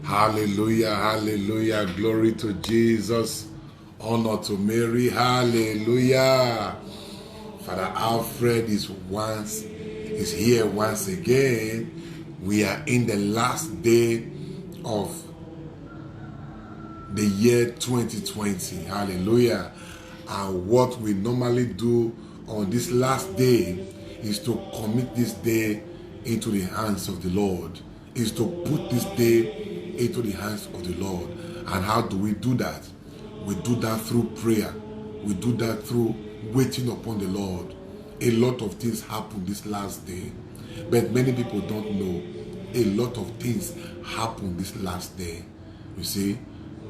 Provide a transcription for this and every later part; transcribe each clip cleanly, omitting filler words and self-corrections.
Hallelujah, hallelujah. Glory to Jesus. Honor to Mary. Hallelujah. Father Alfred is here once again. We are in the last day of the year 2020. Hallelujah. And what we normally do on this last day is to commit this day into the hands of the Lord. Is to put this day into the hands of the Lord. And how do we do that? We do that through prayer. We do that through waiting upon the Lord. A lot of things happen this last day, but many people don't know. A lot of things happen this last day. You see,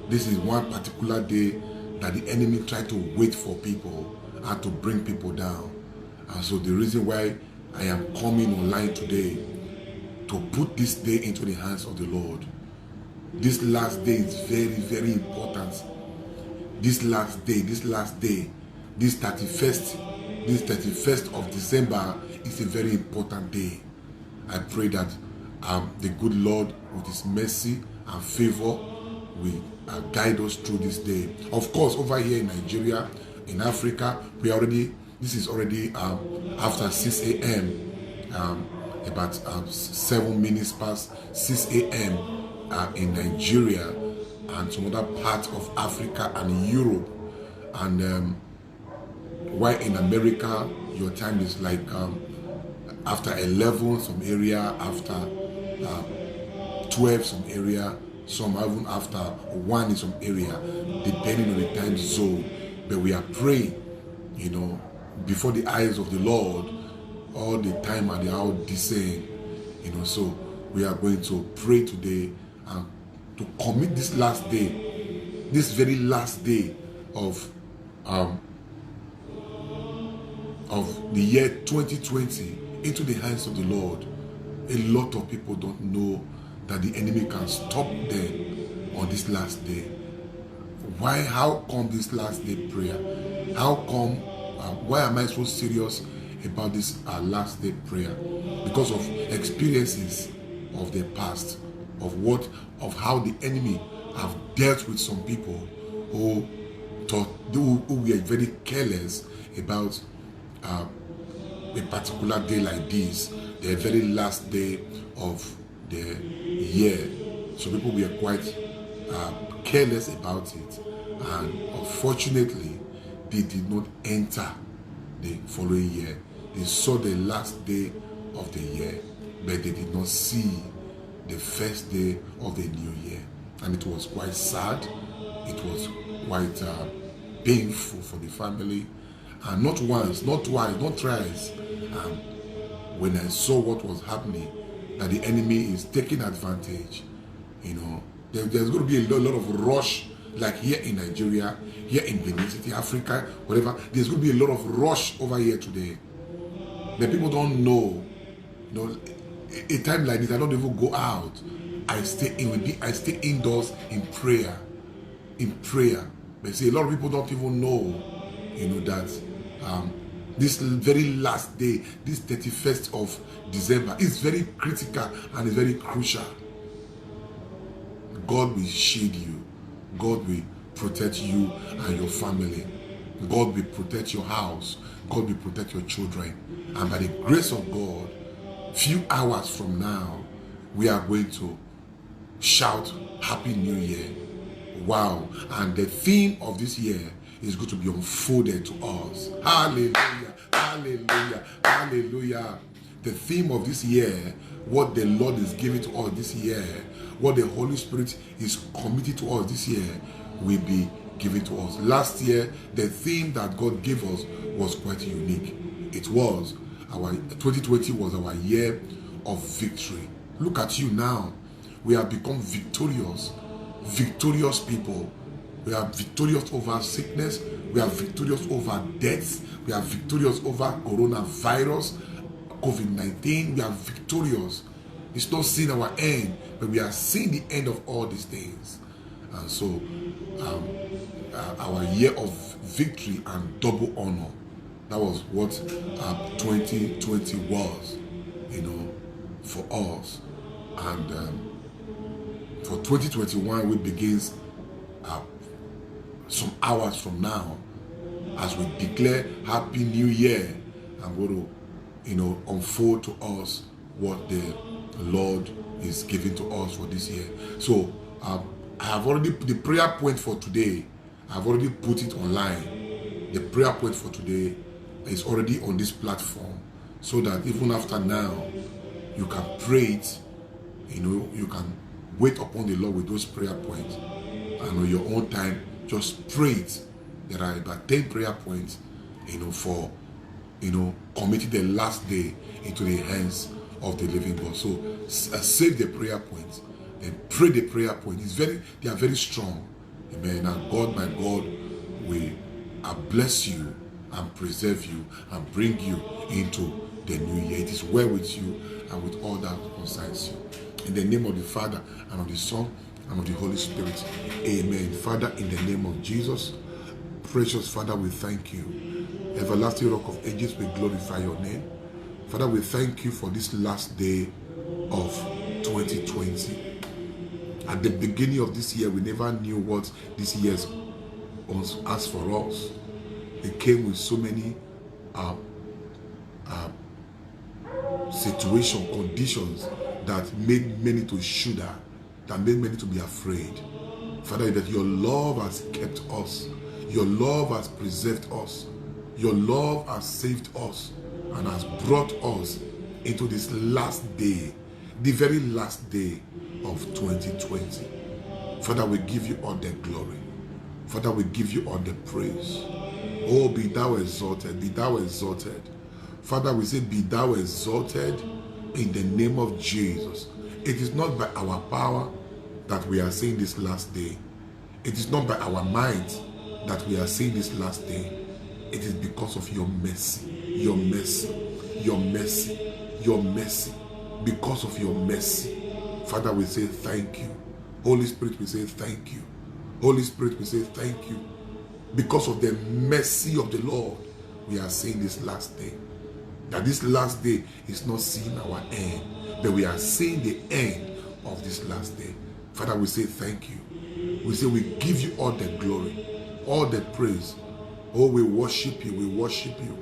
this is one particular day that the enemy tried to wait for people and to bring people down. And so the reason why I am coming online today to put this day into the hands of the Lord. This last day is very, very important. This 31st of December is a very important day. I pray that the good Lord, with his mercy and favor, will guide us through this day. Of course, over here in Nigeria, in Africa, this is already after 6 a.m. About 7 minutes past 6 a.m. In Nigeria and some other parts of Africa and Europe. And while in America, your time is like after 11, some area, after 12, some area, some even after 1 in some area, depending on the time zone. But we are praying, before the eyes of the Lord, all the time and the hour descend, so we are going to pray today and to commit this last day, this very last day of the year 2020 into the hands of the Lord. A lot of people don't know that the enemy can stop them on this last day. How come this last day prayer? Why am I so serious about this last day prayer? Because of experiences of the past, of how the enemy have dealt with some people who were very careless about a particular day like this, the very last day of the year. So people were quite careless about it, and unfortunately they did not enter the following year. They saw the last day of the year, but they did not see the first day of the new year. And it was quite sad. It was quite painful for the family. And not once, not twice, not thrice. When I saw what was happening, that the enemy is taking advantage, there's going to be a lot of rush, like here in Nigeria, here in Benin City, Africa, whatever. There's going to be a lot of rush over here today. The people don't know, a time like this, I don't even go out. I stay indoors in prayer. But see, a lot of people don't even know, that this very last day, this 31st of December, is very critical and is very crucial. God will shield you. God will protect you and your family. God will protect your house. God will protect your children. And by the grace of God, few hours from now, we are going to shout Happy New Year. Wow. And the theme of this year is going to be unfolded to us. Hallelujah. Hallelujah. Hallelujah. The theme of this year, what the Lord is giving to us this year, what the Holy Spirit is committed to us this year, will be given to us. Last year, the theme that God gave us was quite unique. It was 2020 was our year of victory. Look at you now. We have become victorious people. We are victorious over sickness. We are victorious over deaths. We are victorious over coronavirus, COVID-19. We are victorious. It's not seeing our end, but we are seeing the end of all these things. And so, our year of victory and double honor, that was what 2020 was, for us. And for 2021 will begins some hours from now. As we declare Happy New Year, I'm going to, unfold to us what the Lord is giving to us for this year. So I have already put the prayer point for today. I've already put it online. The prayer point for today is already on this platform, so that even after now, you can pray it. You can wait upon the Lord with those prayer points, and on your own time, just pray it. There are about 10 prayer points, for committing the last day into the hands of the living God. So save the prayer points and pray the prayer point. They are very strong. Amen. And God, my God, will bless you and preserve you and bring you into the new year. It is well with you and with all that concerns you. In the name of the Father and of the Son and of the Holy Spirit. Amen. Father, in the name of Jesus, precious Father, we thank you. Everlasting Rock of Ages, we glorify your name. Father, we thank you for this last day of 2020. At the beginning of this year, we never knew what this year has for us. It came with so many situations, conditions that made many to shudder, that made many to be afraid. Father, that your love has kept us. Your love has preserved us. Your love has saved us and has brought us into this last day, the very last day of 2020. Father, we give you all the glory. Father, we give you all the praise. Oh, be thou exalted, be thou exalted. Father, we say, be thou exalted in the name of Jesus. It is not by our power that we are seeing this last day. It is not by our might that we are seeing this last day. It is because of your mercy, your mercy, your mercy, your mercy. Because of your mercy. Father, we say thank you. Holy Spirit, we say thank you. Holy Spirit, we say thank you. Because of the mercy of the Lord, we are seeing this last day. That this last day is not seeing our end, but we are seeing the end of this last day. Father, we say thank you. We say we give you all the glory, all the praise. Oh, we worship you, we worship you.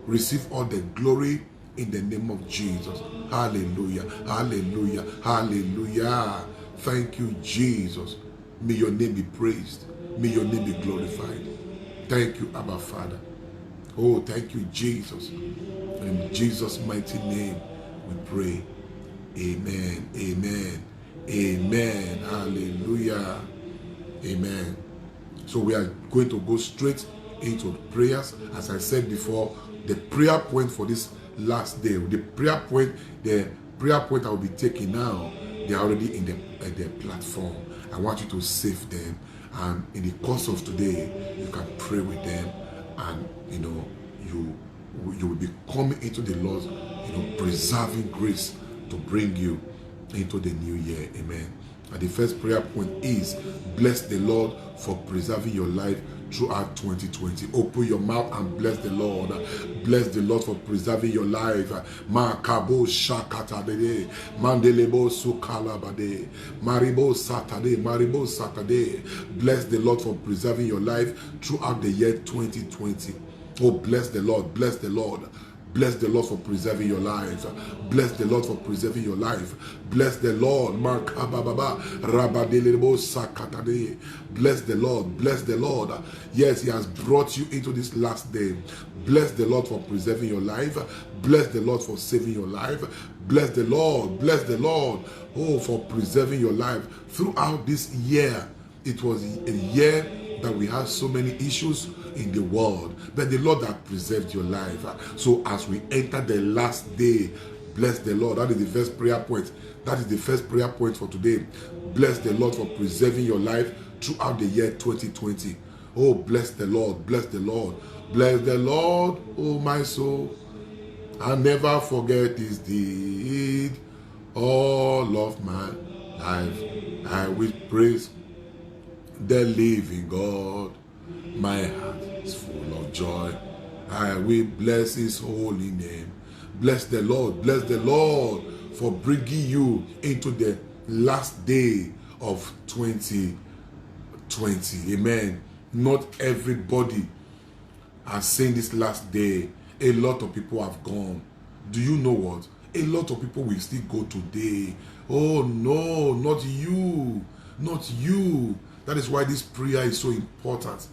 Receive all the glory in the name of Jesus. Hallelujah, hallelujah, hallelujah. Thank you, Jesus. May your name be praised. May your name be glorified. Thank you, Abba Father. Oh, thank you, Jesus. In Jesus' mighty name we pray. Amen, amen, amen. Hallelujah, amen. So we are going to go straight into prayers. As I said before, the prayer point for this last day, the prayer point I will be taking now, they are already in the platform. I want you to save them, and in the course of today, you can pray with them, and you will be coming into the Lord's preserving grace to bring you into the new year. Amen. And the first prayer point is, bless the Lord for preserving your life throughout 2020. Open your mouth and bless the Lord. Bless the Lord for preserving your life. Makabo shakatade, mandelebo sukalabade, maribo satade. Bless the Lord for preserving your life throughout the year 2020. Oh, bless the Lord, bless the Lord. Bless the Lord for preserving your life. Bless the Lord for preserving your life. Bless the Lord. Bless the Lord. Bless the Lord. Yes, He has brought you into this last day. Bless the Lord for preserving your life. Bless the Lord for saving your life. Bless the Lord. Bless the Lord. Oh, for preserving your life throughout this year. It was a year that we had so many issues in the world, but the Lord has preserved your life. So as we enter the last day, bless the Lord. That is the first prayer point. That is the first prayer point for today. Bless the Lord for preserving your life throughout the year 2020. Oh, bless the Lord. Bless the Lord. Bless the Lord, oh my soul, and never forget His deed. All of my life I will praise the living God. My heart is full of joy. I will bless His holy name. Bless the Lord for bringing you into the last day of 2020. Amen. Not everybody has seen this last day. A lot of people have gone. Do you know what? A lot of people will still go today. Oh no, not you. Not you. That is why this prayer is so important.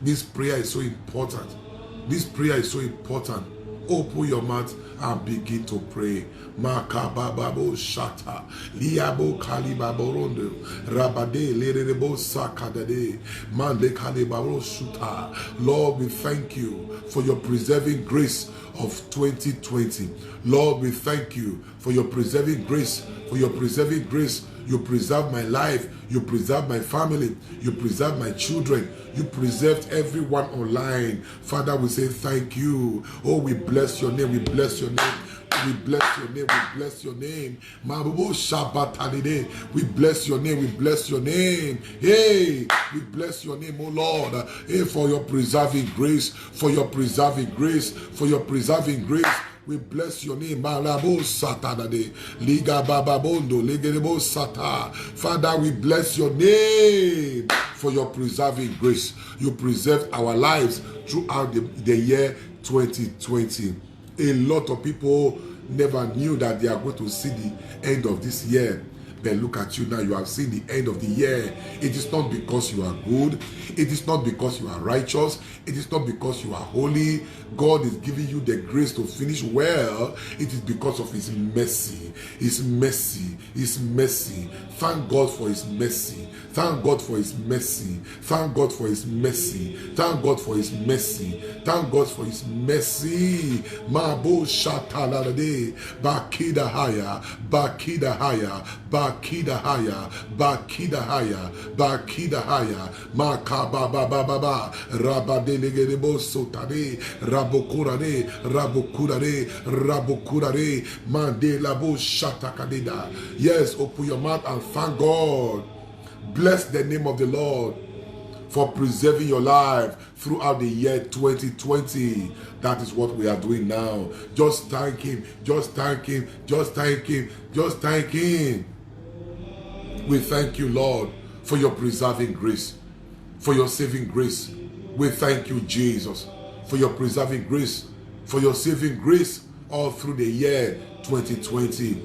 This prayer is so important. This prayer is so important. Open your mouth and begin to pray. Makababo shata, liabo kalibaborondo, rabade lerebo sakadade, mande kalibabo shuta. Lord, we thank you for your preserving grace of 2020. Lord, we thank you for your preserving grace, for your preserving grace. You preserve my life. You preserve my family. You preserve my children. You preserved everyone online. Father, we say thank you. Oh, we bless your name. We bless your name. We bless your name. We bless your name. We bless your name. We bless your name. Hey, we bless your name, oh Lord. Hey, for your preserving grace. For your preserving grace. For your preserving grace. We bless your name. Father, we bless your name for your preserving grace. You preserved our lives throughout the year 2020. A lot of people never knew that they are going to see the end of this year. But look at you now, you have seen the end of the year. It is not because you are good. It is not because you are righteous. It is not because you are holy. God is giving you the grace to finish well. It is because of his mercy. His mercy. His mercy. Thank God for his mercy. Thank God for his mercy. Thank God for his mercy. Thank God for his mercy. Thank God for his mercy. Mabo shatalade. Bakida haya. Bakida haya. Bakida haya. Bakida haya. Bakida haya. Makababa. Rabadelegebo sotade. Rabokurade. Rabokurade. Rabokurade. Mandelabo shatakadeda. Yes, open your mouth and thank God. Bless the name of the Lord for preserving your life throughout the year 2020. That is what we are doing now. Just thank him. Just thank him. Just thank him. Just thank him. We thank you, Lord, for your preserving grace, for your saving grace. We thank you, Jesus, for your preserving grace, for your saving grace all through the year 2020.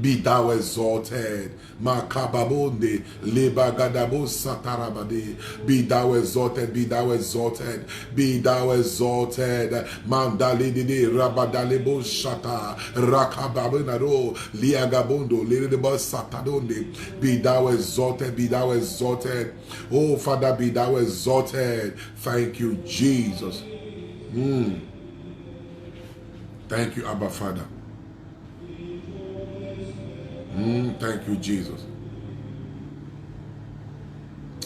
Be thou exalted. Makababonde lebagadabo satarabade. Be thou exalted. Be thou exalted. Be thou exalted. Mandale de rabadalebo shata rakababonaro liagabondo lelebo satadonde. Be thou exalted. Be thou exalted. Oh Father, be thou exalted. Thank you, Jesus. Thank you, Abba Father. Thank you, Jesus.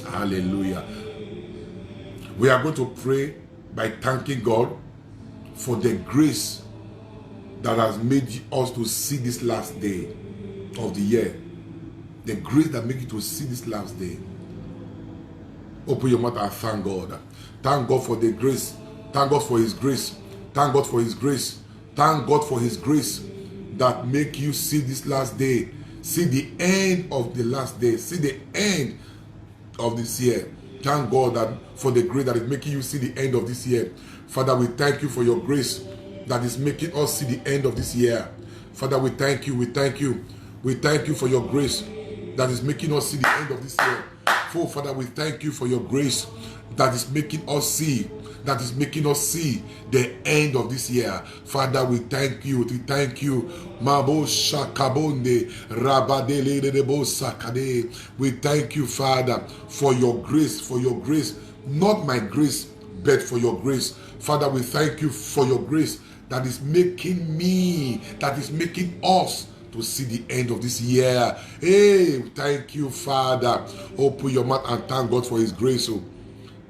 Hallelujah. We are going to pray by thanking God for the grace that has made us to see this last day of the year. The grace that made you to see this last day. Open your mouth and thank God. Thank God for the grace. Thank God for his grace. Thank God for his grace. Thank God for his grace that make you see this last day. See the end of the last day. See the end of this year. Thank God that for the grace that is making you see the end of this year. Father, we thank you for your grace that is making us see the end of this year. Father, we thank you. We thank you. We thank you for your grace that is making us see the end of this year. Oh, Father, we thank you for your grace that is making us see. That is making us see the end of this year. Father, we thank you. We thank you. Mabo shakabonde rabadele debo sakade. We thank you, Father, for your grace. For your grace, not my grace, but for your grace. Father, we thank you for your grace that is making me, that is making us to see the end of this year. Hey, thank you, Father. Open your mouth and thank God for his grace. Oh.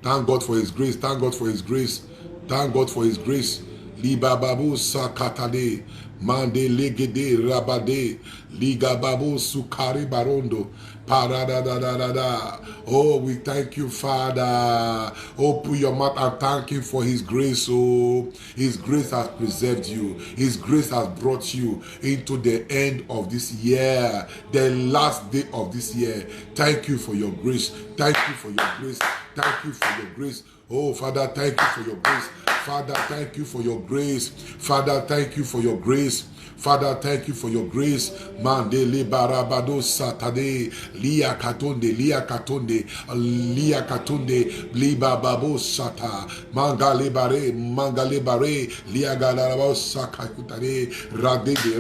Thank God for his grace. Thank God for his grace. Thank God for his grace. Libababu sakatade. Mande legede rabade. Ligababu sukari barondo. Paradadadada. Oh, we thank you, Father. Open your mouth and thank him for his grace. Oh, his grace has preserved you. His grace has brought you into the end of this year, the last day of this year. Thank you for your grace. Thank you for your grace. Thank you for your grace. Oh, Father, thank you for your grace. Father, thank you for your grace. Father, thank you for your grace. Father, thank you for your grace. Mande le barabado satade, lia katonde, lia katonde, lia katonde, liba babo sata, mangale bare, lia galarabo sakakutade, radede,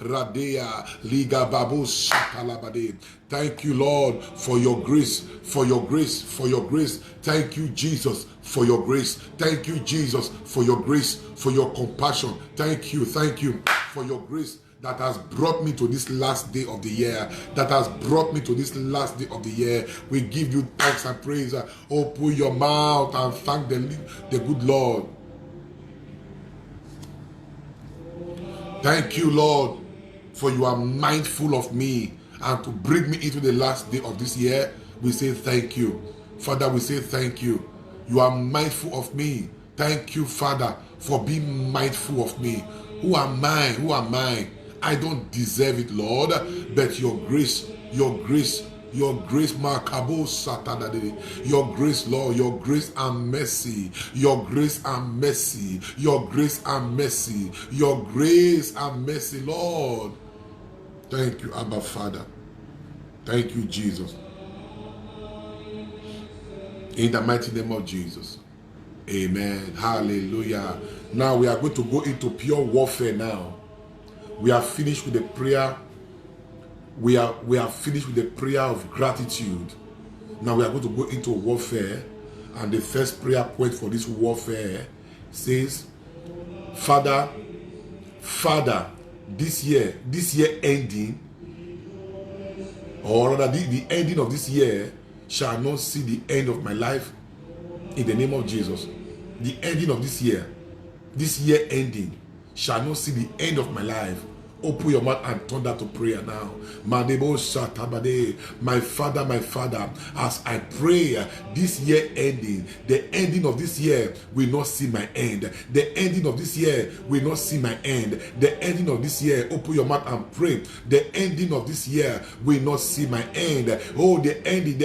radea, liga babo satalabade. Thank you, Lord, for your grace, for your grace, for your grace. Thank you, Jesus, for your grace. Thank you, Jesus, for your grace, for your compassion. Thank you for your grace that has brought me to this last day of the year. That has brought me to this last day of the year. We give you thanks and praise. Open your mouth and thank the good Lord. Thank you, Lord, for you are mindful of me and to bring me into the last day of this year. We say thank you. Father, we say thank you. You are mindful of me. Thank you, Father, for being mindful of me. Who am I? Who am I? I don't deserve it, Lord, but your grace, your grace, your grace, Makabo Satanade, your grace, Lord, your grace and mercy, your grace and mercy, your grace and mercy, your grace and mercy, Lord. Thank you, Abba Father. Thank you, Jesus. In the mighty name of Jesus. Amen. Hallelujah. Now we are going to go into pure warfare now. We are finished with the prayer. We are finished with the prayer of gratitude. Now we are going to go into warfare. And the first prayer point for this warfare says, Father, this year ending, or rather the ending of this year shall not see the end of my life, in the name of Jesus. The ending of this year ending, shall not see the end of my life. Open your mouth and turn that to prayer now. My Father, as I pray this year ending, the ending of this year will not see my end. The ending of this year will not see my end. The ending of this year, open your mouth and pray. The ending of this year will not see my end. Oh, the ending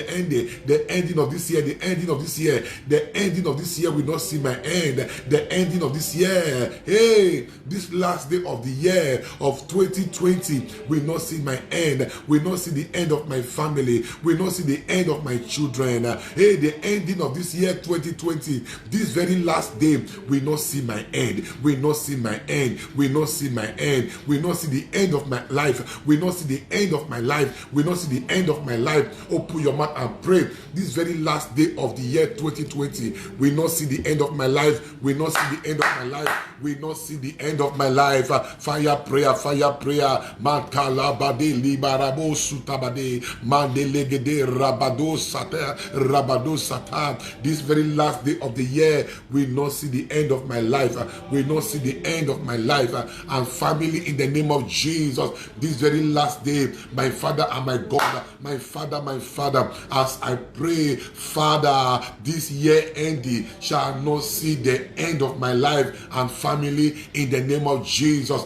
of this year, the ending of this year, the ending of this year will not see my end. The ending of this year, hey, this last day of the year of 2020 will not see my end, will not see the end of my family, will not see the end of my children. Hey, the ending of this year 2020, this very last day will not see my end, will not see my end, will not see my end, will not see the end of my life, will not see the end of my life, will not see the end of my life. Open your mouth and pray. This very last day of the year 2020 will not see the end of my life, will not see the end of my life, will not see the end of my life. Fire prayer, fire prayer. Makalabade libarabo sutabade mandelegede rabado sata. This very last day of the year will not see the end of my life, will not see the end of my life and family, in the name of Jesus. This very last day, my Father and my God, my Father, as I pray, Father, this year ending shall not see the end of my life and family, in the name of Jesus.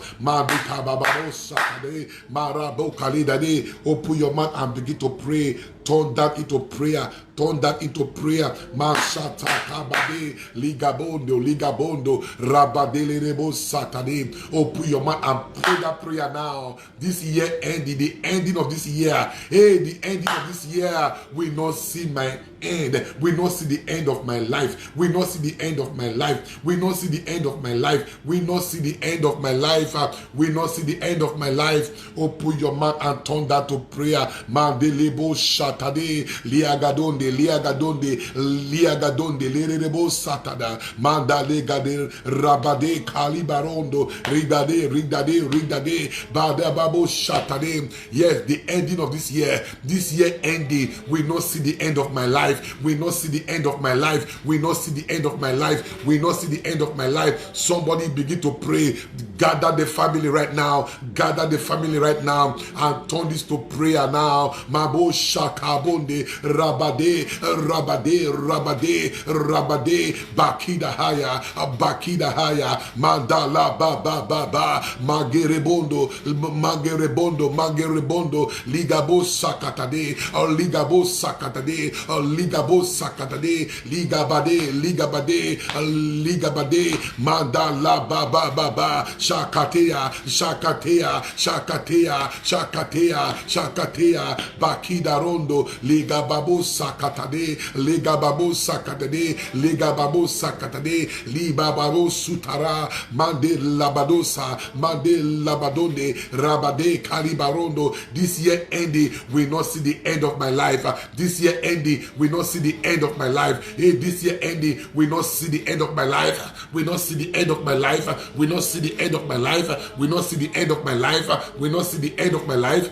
Open your mouth and begin to pray. Turn that into prayer. Turn that into prayer. Masata kabade ligabondo rabadele rebo satade. Open your mouth and pray that prayer now. This year ending, the ending of this year. Hey, the ending of this year will not see my end. Will not see the end of my life. Will not see the end of my life. Will not see the end of my life. Will not see the end of my life. Will not see the end of my life. Open your mouth and turn that to prayer. Mandelebo shat. shatade, liagadonde, liagadonde, liagadonde, lerebo satada, manda legade, rabade, kalibarondo, ridade, ridade, ridade, badababo shatade. Yes, the ending of this year ending, we not see the end of my life, we not see the end of my life, we not see the end of my life, we not see the end of my life. Somebody begin to pray. Gather the family right now, gather the family right now, and turn this to prayer now. Mabo shakabonde, rabade, rabade, rabade, rabade, bakida haya, mandala ba ba ba ba, magerebondo, magerebondo, magerebondo, ligabo sakatade, ligabo sakatade, ligabo sakatade, ligabade, ligabade, ligabade, mandala ba ba ba ba, shakatea, shakatea, shakatea, shakatea, shakatea, bakida rondo, ligababo sakatade, ligababo sakatade, ligababo sakatade, libababo sutara, mande labadosa, mande labadonde, rabade kalibarondo. This year ending, we not see the end of my life. This year ending, we not see the end of my life. Hey, this year ending, we not see the end of my life. We not see the end of my life. We not see the end of my life. We not see the end of my life. We not see the end of my life.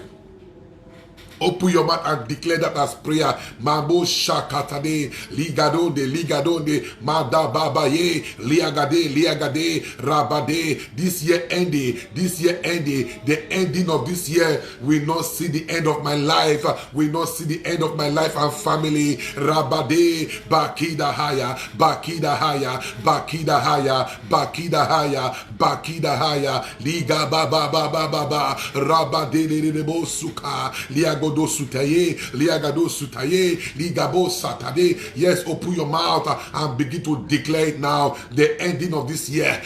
Open your mouth and declare that as prayer. Mabo shakatade, ligadonde, ligadonde, madababaye, liagade, liagade, rabade. This year ending, the ending of this year, we not see the end of my life. We not see the end of my life and family. Rabade, bakida haya, bakida haya, bakida haya, bakida haya, bakida haya, liga baba baba baba, rabade lebo suka, liago sutaye, liagado sutaye, ligabo satade. Yes, open your mouth and begin to declare it now. The ending of this year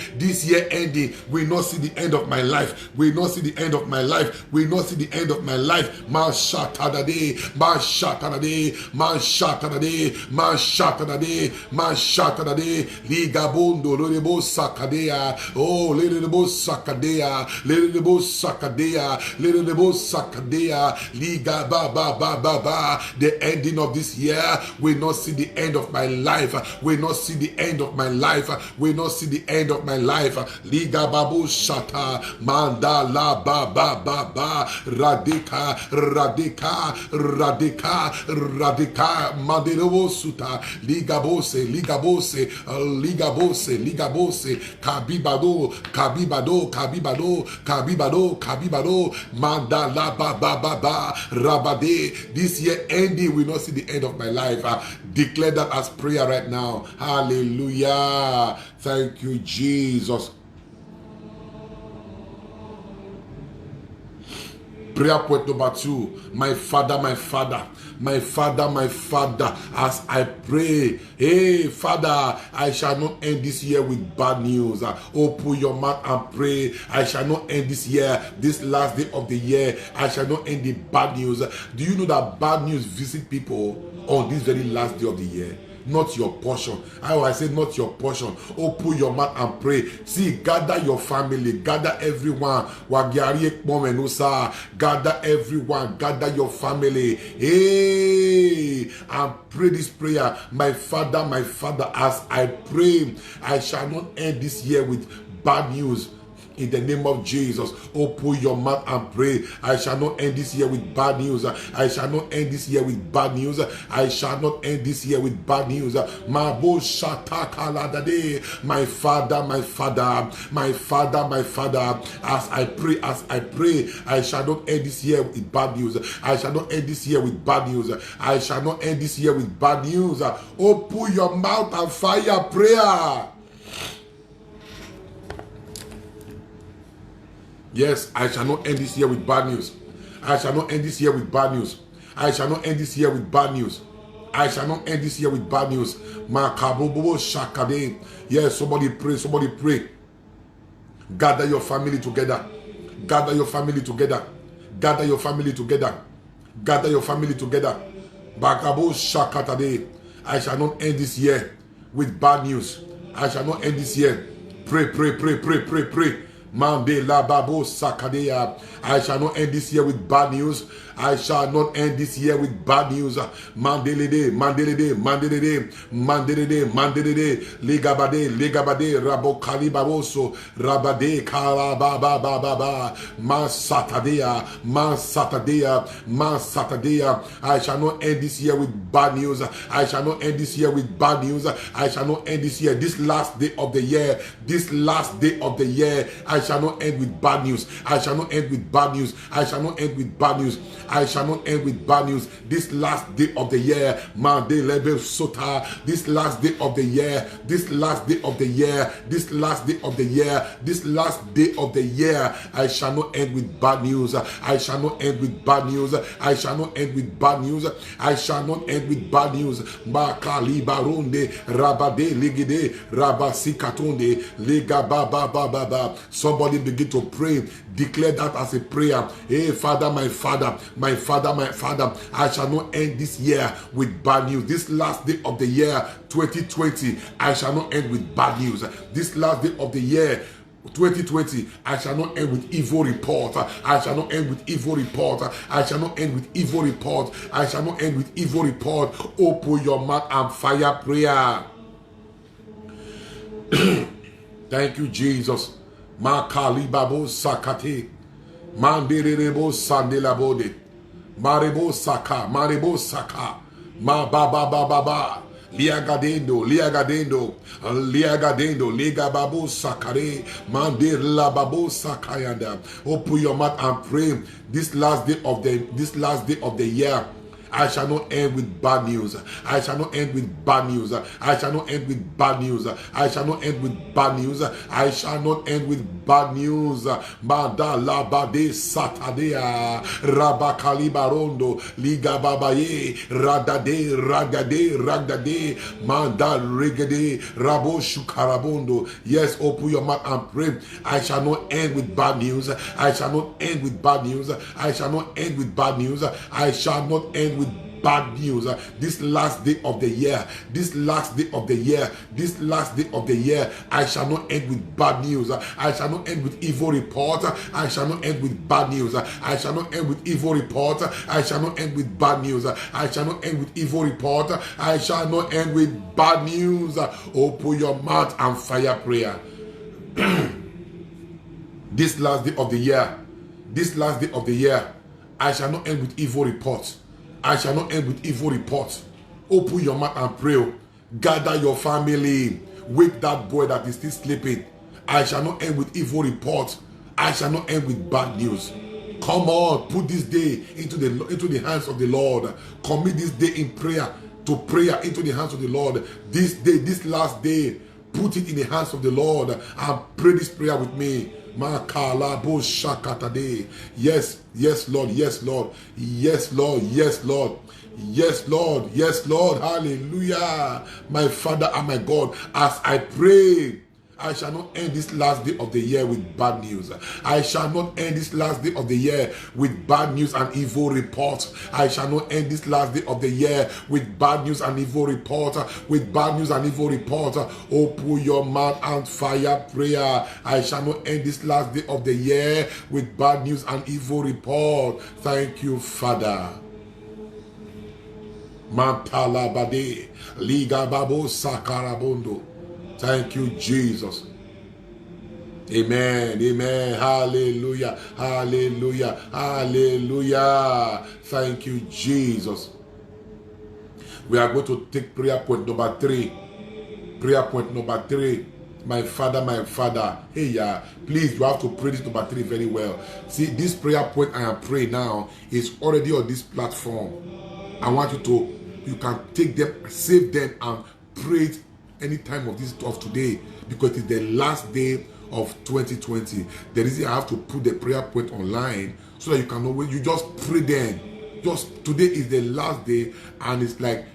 ending, we not see the end of my life. We not see the end of my life. We not see the end of my life. Man shatadade, man shatadade, man shatadade, man shatadade, man shatadade, ligabondo, lebo sakadea, oh, lebo sakadea, lebo sakadea, lebo sakadea, liga ba ba ba ba ba. The ending of this year, we not see the end of my life. We not see the end of my life. We not see the end of my life. Liga babu shata, mandala ba ba ba ba, radika, radika, radika, radika, mandelo suta, ligabose, ligabose, ligabose, ligabose, kabibado, kabibado, kabibado, kabibado, kabibado, mandala ba ba ba ba. Rabade. This year ending, we not see the end of my life. Declare that as prayer right now. Hallelujah. Thank you, Jesus. Prayer point number 2. My Father, my Father. My Father, my Father, as I pray, hey Father, I shall not end this year with bad news. Open your mouth and pray. I shall not end this year, this last day of the year. I shall not end the bad news. Do you know that bad news visit people on this very last day of the year? Not your portion. I say not your portion. Open your mouth and pray. See, gather your family, gather everyone. Gather everyone, gather your family. Hey, and pray this prayer. My Father, as I pray, I shall not end this year with bad news. In the name of Jesus, open your mouth and pray. I shall not end this year with bad news. I shall not end this year with bad news. I shall not end this year with bad news. Mabo shatakalade. My Father, my Father, my Father, my Father. As I pray, I shall not end this year with bad news. I shall not end this year with bad news. I shall not end this year with bad news. Open your mouth and fire prayer. Yes, I shall not end this year with bad news. I shall not end this year with bad news. I shall not end this year with bad news. I shall not end this year with bad news. Makabobo shakade. Yes, somebody pray, somebody pray. Gather your family together. Gather your family together. Gather your family together. Gather your family together. Bakabo shakatade. I shall not end this year with bad news. I shall not end this year. Pray, pray, pray, pray, pray, pray. Mande la babo sakadea. I shall not end this year with bad news. I shall not end this year with bad news. Mandelede, mandelede, mandelede, mandelede, mandelede, ligabade, ligabade, rabo kalibaboso, rabade, kalababababa, masatadea, masatadea, masatadea. I shall not end this year with bad news. I shall not end this year with bad news. I shall not end this year, this last day of the year, this last day of the year. I shall not end with bad news. I shall not end with bad news. I shall not end with bad news. I shall not end with bad news. This last day of the year, this last day of the year, this last day of the year, this last day of the year, this last day of the year, I shall not end with bad news. I shall not end with bad news. I shall not end with bad news. I shall not end with bad news. Makali baronde rabade ligide rabasikatonde ligababa. Somebody begin to pray. Declare that as a prayer. Hey, Father, my Father, my Father, my Father, I shall not end this year with bad news. This last day of the year 2020, I shall not end with bad news. This last day of the year 2020, I shall not end with evil report. I shall not end with evil report. I shall not end with evil report. I shall not end with evil report. Open your mouth and fire prayer. Thank you, Jesus. Makali babo sakate, mandirebo sandelabode, marebo saka, ma baba. Liagadendo, liga babo sakare, mandir la babo sakayanda. Open your mouth and pray. This last day of the year, I shall not end with bad news. I shall not end with bad news. I shall not end with bad news. I shall not end with bad news. I shall not end with bad news. Manda labade satadea rabakali barondo liga babaye ragade manda regade rabo shukarabondo. Yes, open your mouth and pray. I shall not end with bad news. I shall not end with bad news. I shall not end with bad news. I shall not end with bad news. This last day of the year, this last day of the year, this last day of the year, I shall not end with bad news. I shall not end with evil report. I shall not end with bad news. I shall not end with evil report. I shall not end with bad news. I shall not end with evil report. I shall not end with bad news. Open your mouth and fire prayer. This last day of the year, this last day of the year, I shall not end with evil reports. I shall not end with evil reports. Open your mouth and pray. Gather your family. Wake that boy that is still sleeping. I shall not end with evil reports. I shall not end with bad news. Come on, put this day into the hands of the Lord. Commit this day in prayer into the hands of the Lord. This day, this last day, put it in the hands of the Lord and pray this prayer with me. Yes, yes, Lord, yes, Lord, yes, Lord, yes, Lord, yes, Lord, yes, Lord, hallelujah. My Father and my God, as I pray, I shall not end this last day of the year with bad news. I shall not end this last day of the year with bad news and evil reports. I shall not end this last day of the year with bad news and evil report. With bad news and evil report. Open your mouth and fire prayer. I shall not end this last day of the year with bad news and evil report. Thank you, Father. Mantala bade liga babo sakarabondo. Thank you, Jesus. Amen. Amen. Hallelujah. Hallelujah. Hallelujah. Thank you, Jesus. We are going to take prayer point number 3. Prayer point number 3. My Father, my Father. Hey, yeah. Please, you have to pray this number 3 very well. See, this prayer point I am praying now is already on this platform. I want you can take them, save them, and pray it any time of today, because it's the last day of 2020. The reason I have to put the prayer point online so that you can know when you just pray then. Just today is the last day, and it's like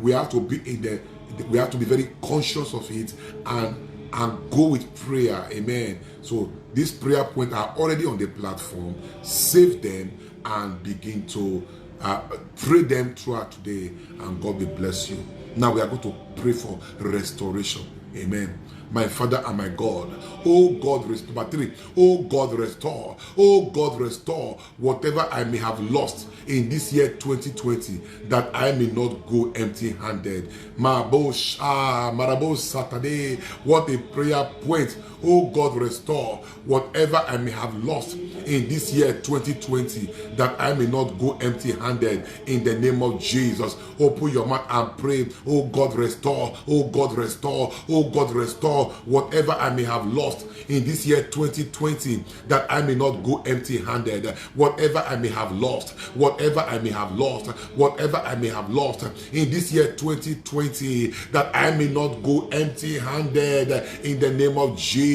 we have to be we have to be very conscious of it and go with prayer. Amen. So these prayer points are already on the platform. Save them and begin to pray them throughout today, and God will bless you. Now we are going to pray for restoration. Amen. My Father and my God. Oh God, restore. Number 3. Oh God, restore. Oh God, restore whatever I may have lost in this year 2020, that I may not go empty-handed. Marabo Saturday. What a prayer point. Oh God, restore whatever I may have lost in this year 2020, that I may not go empty-handed in the name of Jesus. Open your mouth and pray. Oh God, restore. Oh God, restore. Oh God, restore whatever I may have lost in this year 2020, that I may not go empty-handed. Whatever I may have lost, whatever I may have lost, whatever I may have lost in this year 2020, that I may not go empty-handed in the name of Jesus.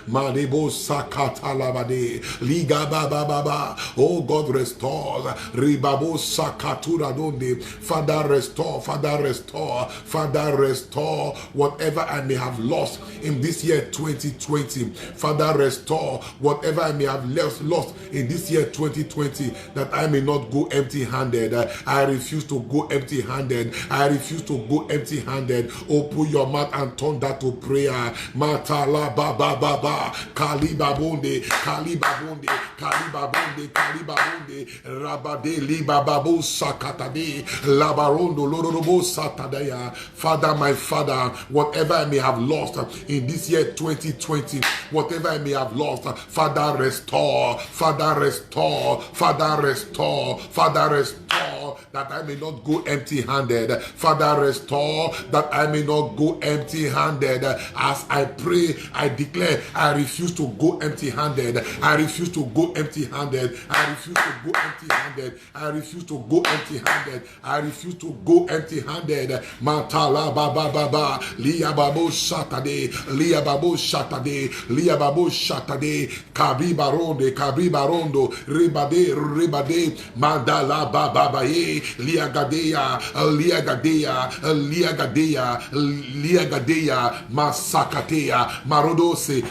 Manebo Sakatalabade Liga Baba. Oh God, restore. Ribabo Sakatura Donde. Father, restore. Father, restore. Father, restore whatever I may have lost in this year 2020. Father, restore whatever I may have lost in this year 2020, that I may not go empty-handed. I refuse to go empty-handed. I refuse to go empty-handed. Open your mouth and turn that to prayer. Matala Baba Baba Kalibabonde Kalibabonde Kalibabonde Kalibabonde Rabade Libababu Sakatade Labarondo Lorobo Satadaya. Father, my Father, whatever I may have lost in this year 2020, whatever I may have lost, Father, restore. Father, restore. Father, restore. Father, restore, that I may not go empty-handed. Father, restore, that I may not go empty-handed. As I pray, I declare, I refuse to go empty-handed. I refuse to go empty-handed. I refuse to go empty-handed. I refuse to go empty-handed. I refuse to go empty-handed. Matala Baba Baba Liya Babo Shatade Liya Babo Shatade Liya Babo Shatade Kabibaronde Kabibarondo Ribade Mandala Baba Baye Liya Gadea Liya Gadea Liya Gadea Liya Gadea Masakatea Marodose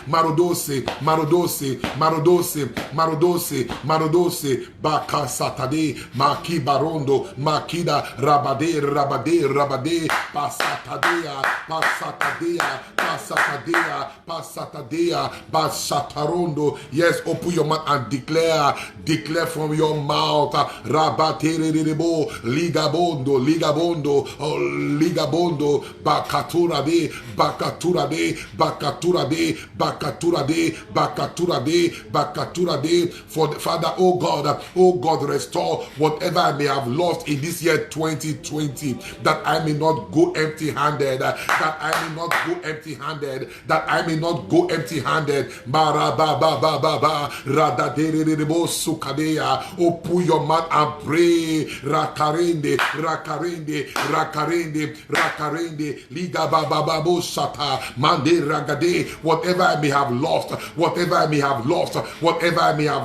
Baka Satade Maki Barondo Makida Rabade Pasatadea Basatarondo. Yes, open your mouth and declare from your mouth. Rabaterebo Ligabondo Bakaturade. For the Father, oh God, restore whatever I may have lost in this year 2020, that I may not go empty-handed, that I may not go empty-handed, that I may not go empty-handed. Marababa Radaderebo Sukadea. Open your mouth and pray. Rakarende Liga Bababo Shata Mande Ragade. Whatever I may have lost, whatever I may have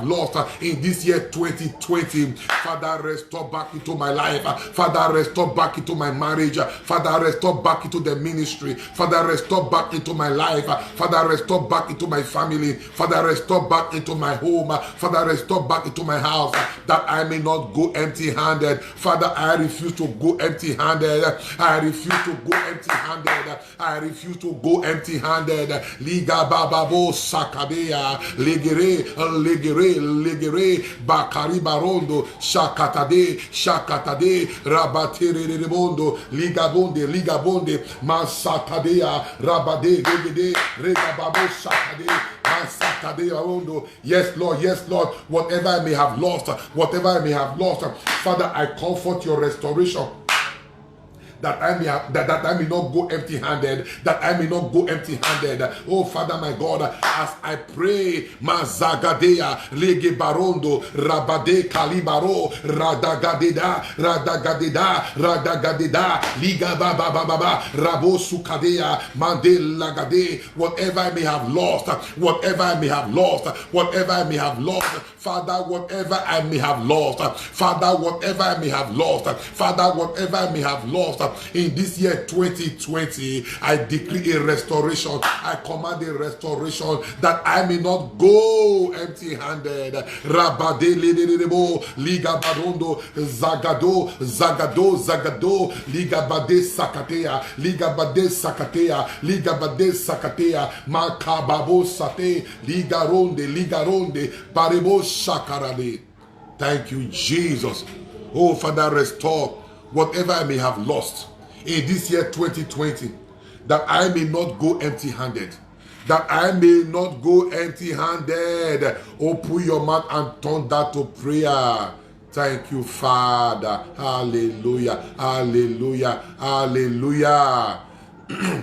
lost in this year 2020, Father, restore back into my life. Father, restore back into my marriage. Father, restore back into the ministry. Father, restore back into my life. Father, restore back into my family. Father, restore back into my home. Father, restore back into my house, that I may not go empty-handed. Father, I refuse to go empty-handed. I refuse to go empty-handed. I refuse to go empty-handed. Liga Bababo Sakadea Legere Bakari Barondo Shakatade Rabatere Rebondo Ligabonde Masatadea Rabade Gede Regababo Sakade Masatadea Rondo. Yes, Lord, whatever I may have lost, Father, I call forth your restoration, that I may not go empty-handed, Oh, Father, my God, as I pray, Mazagadea, Lege Barondo, Rabade Kalibaro, Radagadeda, Liga Baba, Rabo Sukadea, Mandela Gade, whatever I may have lost, Father, whatever I may have lost, In this year 2020, I decree a restoration. I command a restoration that I may not go empty-handed. Rabade lelelebo, liga barondo, zagado, zagado, zagado, liga bade sakatea, liga bade sakatea, liga bade sakatea, makababo sate, liga ronde, barebo shakarade. Thank you, Jesus. Oh, Father, restore whatever I may have lost in this year 2020, that I may not go empty-handed. That I may not go empty-handed. Open your mouth and turn that to prayer. Thank you, Father. Hallelujah. Hallelujah. Hallelujah.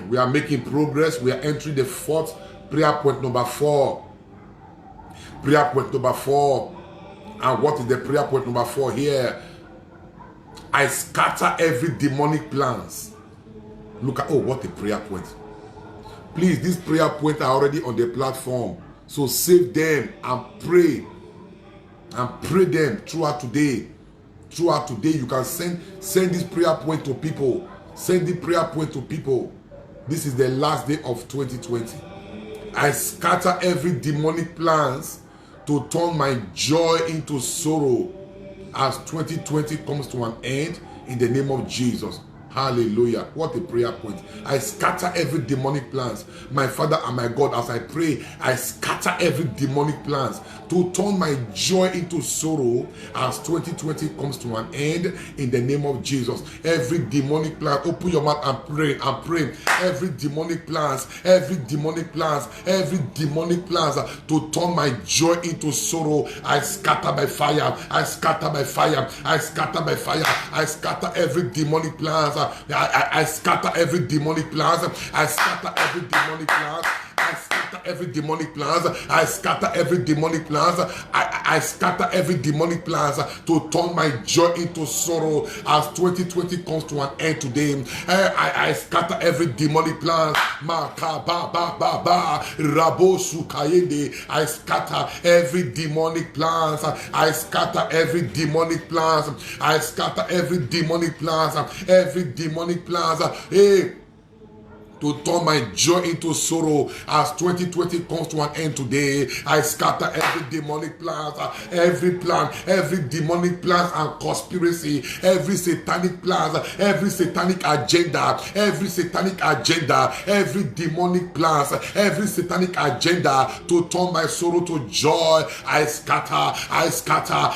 We are making progress. We are entering the fourth prayer point, number 4. Prayer point number 4. And what is the prayer point number 4 here? I scatter every demonic plans. Look at, oh, what a prayer point. Please, these prayer points are already on the platform. So save them and pray. And pray them throughout today. Throughout today, you can send this prayer point to people. Send the prayer point to people. This is the last day of 2020. I scatter every demonic plans to turn my joy into sorrow as 2020 comes to an end in the name of Jesus. Hallelujah. What a prayer point. I scatter every demonic plans. My Father and my God, as I pray, I scatter every demonic plans to turn my joy into sorrow as 2020 comes to an end in the name of Jesus. Every demonic plan, open your mouth and pray and pray. Every demonic plans, every demonic plans, every demonic plans to turn my joy into sorrow, I scatter by fire. I scatter by fire. I scatter by fire. I scatter every demonic plans. I scatter every demonic plans. I scatter every demonic plans. I scatter every demonic plans. I scatter every demonic plans. I scatter every demonic plans to turn my joy into sorrow as 2020 comes to an end today. I scatter every demonic plans. I scatter every demonic plans. I scatter every demonic plans. I scatter every demonic plans. Every demonic plans. Hey, to turn my joy into sorrow as 2020 comes to an end today. I scatter every demonic plan, every demonic plan and conspiracy, every satanic plan, every satanic agenda, every demonic plans, every satanic agenda to turn my sorrow to joy. I scatter. I scatter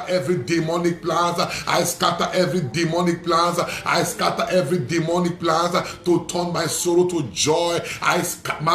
every demonic plans. I scatter every demonic plans. I scatter every demonic plans to turn my sorrow to joy. I scatter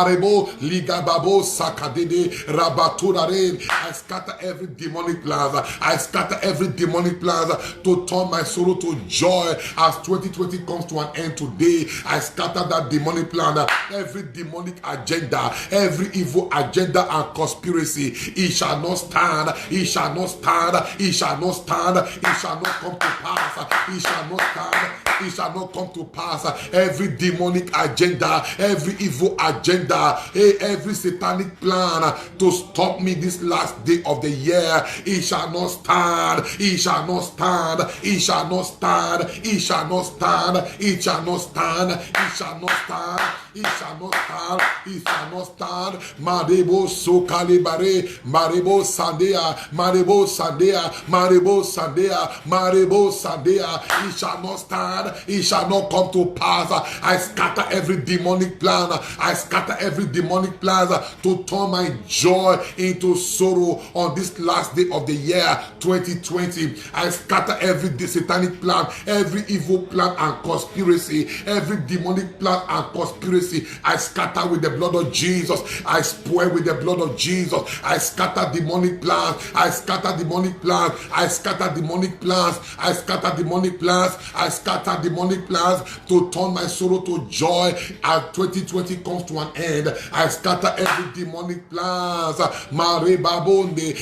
every demonic plans. I scatter every demonic plans to turn my sorrow to joy as 2020 comes to an end today. I scatter that demonic plan, every demonic agenda, every evil agenda and conspiracy. It shall not stand. It shall not stand. It shall not stand. It shall not come to pass. It shall not stand. It shall not come to pass. Every demonic agenda, every evil agenda, every satanic plan to stop me this last day of the year, it shall not stand. It shall not stand. It shall not stand. It shall not stand. It shall not stand. It shall not stand. It shall not stand. It shall not stand. Marebo sokalibare, marebo sandea, marebo sandea, marebo sandea, marebo sandea. It shall not stand. It shall not come to pass. I scatter every demonic plan. I scatter every demonic plan to turn my joy into sorrow on this last day of the year 2020. I scatter every satanic plan, every evil plan and conspiracy, every demonic plan and conspiracy. I scatter with the blood of Jesus. I spoil with the blood of Jesus. I scatter demonic plans. I scatter demonic plans. I scatter demonic plans. I scatter demonic plans. I scatter demonic plans to turn my sorrow to joy as 2020 comes to an end. I scatter every demonic plans. Mare babonde,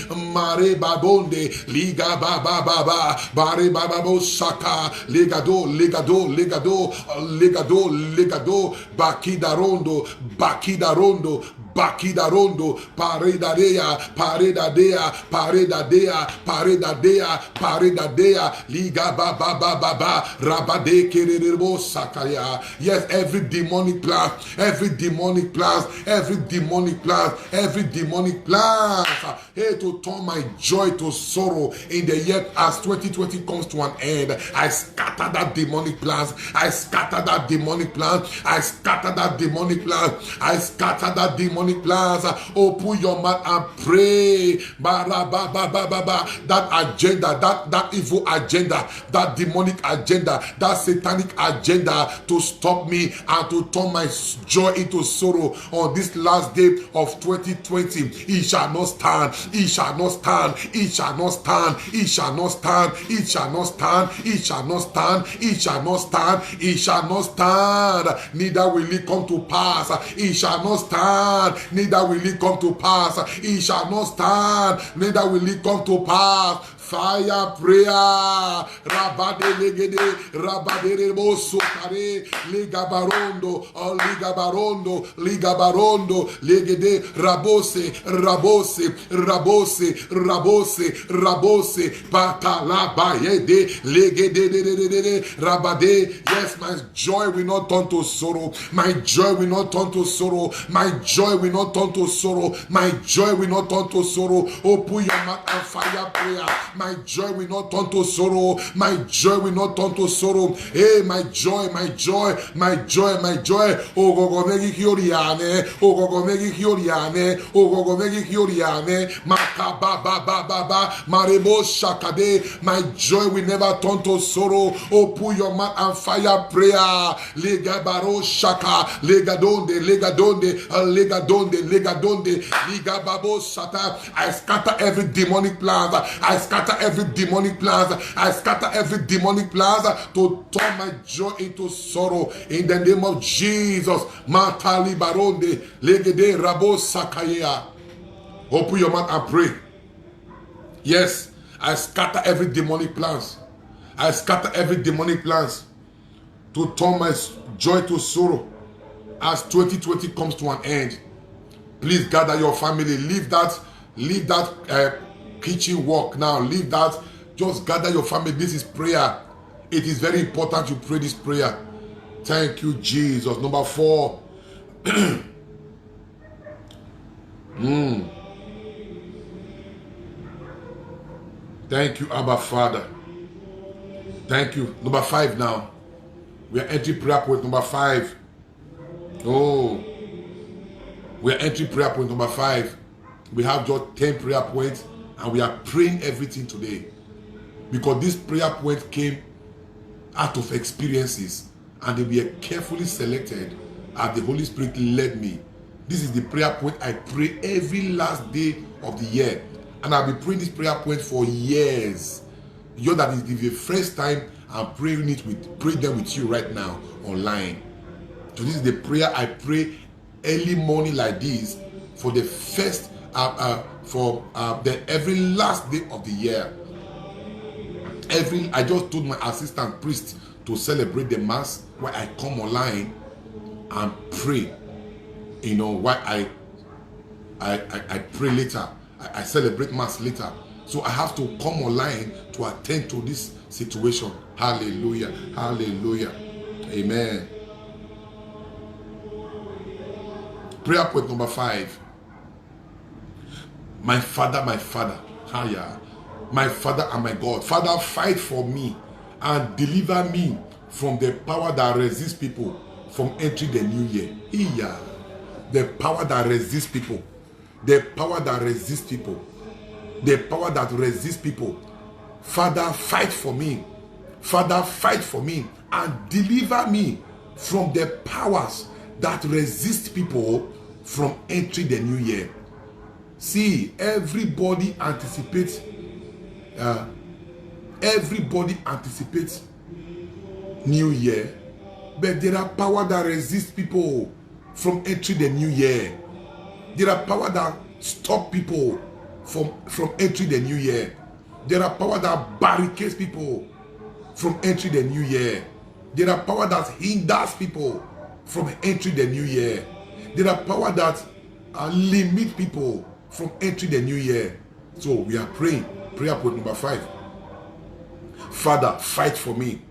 liga baba baba, bare bababo shaka, legado, bakidarondo, Bakida rondo, pareda dea, pareda dea, pareda dea, pareda dea, pareda dea, liga ba ba ba ba ba, rabade kererebo sakaya. Yes, every demonic plan, every demonic plan, every demonic plan, every demonic plan, hey, to turn my joy to sorrow in the year as 2020 comes to an end. I scatter that demonic plans. I scatter that demonic plan. I scatter that demonic plan. I scatter that demonic plans. Open your mouth and pray. That agenda, that evil agenda, that demonic agenda, that satanic agenda to stop me and to turn my joy into sorrow on this last day of 2020. It shall not stand. It shall not stand. It shall not stand. It shall not stand. It shall not stand. It shall not stand. It shall not stand. It shall not stand. Neither will it come to pass. It shall not stand. Neither will it come to pass. It shall not stand. Neither will it come to pass. Fire prayer. Rabade legede, rabade reboso kare, liga barondo, liga barondo, liga barondo, legede, rabose, rabose, rabose, rabose, rabose, patala bayede, legede, rabade. Yes, my joy will not turn to sorrow. My joy will not turn to sorrow. My joy will not turn to sorrow. My joy will not turn to sorrow. Open your mouth and fire prayer. My joy will not turn to sorrow. My joy will not turn to sorrow. Hey, my joy, my joy, my joy, my joy. Oh, go megi kioriane. Oh, go megi kioriane. Oh, go megi kioriane. Makaba ba ba ba ba. Marebo shakade. My joy will never turn to sorrow. Open your mouth and fire prayer. Lega baro shaka. Lega donde, lega donde, lega donde, lega donde. Liga babo shata. I scatter every demonic plan. I scatter every demonic plans. I scatter every demonic plans to turn my joy into sorrow in the name of Jesus. Matali baronde legede rabo sakaya. Open your mouth and pray. Yes, I scatter every demonic plans. I scatter every demonic plans to turn my joy to sorrow as 2020 comes to an end. Please gather your family. Leave that kitchen work now. Leave that. Just gather your family. This is prayer. It is very important you pray this prayer. Thank you, Jesus. Number 4. Thank you, Abba Father. Thank you. Number 5 now. We are entering prayer point number 5. Oh. We are entering prayer point number 5. We have just 10 prayer points. And we are praying everything today. Because this prayer point came out of experiences. And they were carefully selected as the Holy Spirit led me. This is the prayer point I pray every last day of the year. And I've been praying this prayer point for years. You know that is the first time I'm praying them with you right now online. So this is the prayer I pray early morning like this for the first every last day of the year. I just told my assistant priest to celebrate the mass where I come online and pray. You know, why I pray later. I celebrate mass later. So I have to come online to attend to this situation. Hallelujah. Hallelujah. Amen. Prayer point number 5. My Father, higher. My Father and my God. Father, fight for me and deliver me from the power that resists people from entering the new year. Here. The power that resists people. The power that resists people. The power that resists people. Father, fight for me. Father, fight for me and deliver me from the powers that resist people from entering the new year. See, everybody anticipates new year, but there are power that resist people from entering the new year. There are power that stop people from entering the new year. There are power that barricades people from entering the new year. There are power that hinders people from entering the new year. There are power that limit people from entering the new year. So we are praying. Prayer point number 5. Father, fight for me.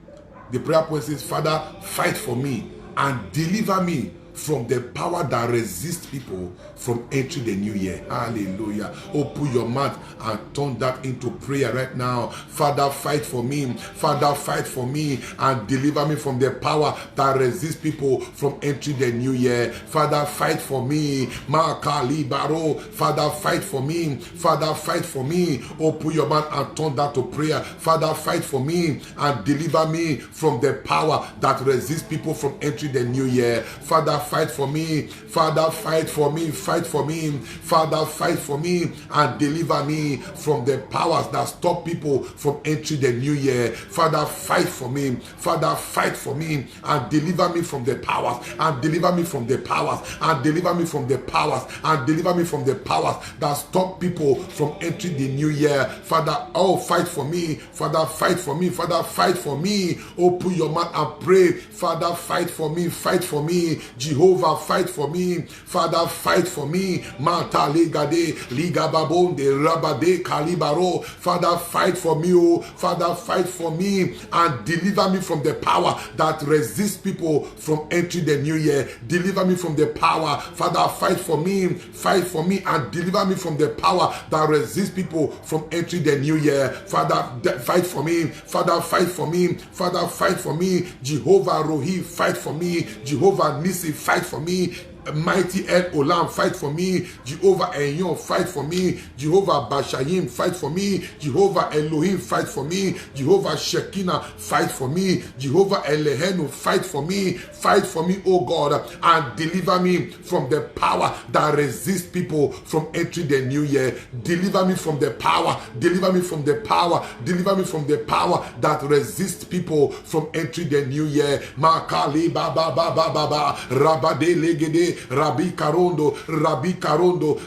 The prayer point says, Father, fight for me and deliver me from the power that resists people from entering the new year. Hallelujah. Open your mouth and turn that into prayer right now. Father, fight for me. Father, fight for me and deliver me from the power that resists people from entering the new year. Father, fight for me. Father, fight for me. Father, fight for me. Open your mouth and turn that to prayer. Father, fight for me and deliver me from the power that resists people from entering the new year. Father, fight for me. Father, fight for me. Fight for me. Father, fight for me and deliver me from the powers that stop people from entering the new year. Father, fight for me. Father, fight for me and deliver me from the powers, and deliver me from the powers, and deliver me from the powers, and deliver me from the powers that stop people from entering the new year. Father, oh, fight for me. Father, fight for me. Father, fight for me. Open your mouth and pray. Father, fight for me. Fight for me. Jehovah, fight for me. Father, fight for me. Mata legade ligababonde rabade kalibaro. Father, fight for me. Oh, Father, fight for me and deliver me from the power that resists people from entering the new year. Deliver me from the power. Father, fight for me. Fight for me and deliver me from the power that resists people from entering the new year. Father, fight for me. Father, fight for me. Father, fight for me. Jehovah Rohi, fight for me. Jehovah Nisi, fight for me. Mighty El Olam, fight for me. Jehovah Enyon, fight for me. Jehovah Bashayim, fight for me. Jehovah Elohim, fight for me. Jehovah Shekinah, fight for me. Jehovah Elehenu, fight for me. Fight for me, oh God, and deliver me from the power that resists people from entering the new year. Deliver me from the power. Deliver me from the power. Deliver me from the power that resists people from entering the new year. Makali baba baba baba rabade legede Rabbi Karondo, Rabbi Karondo,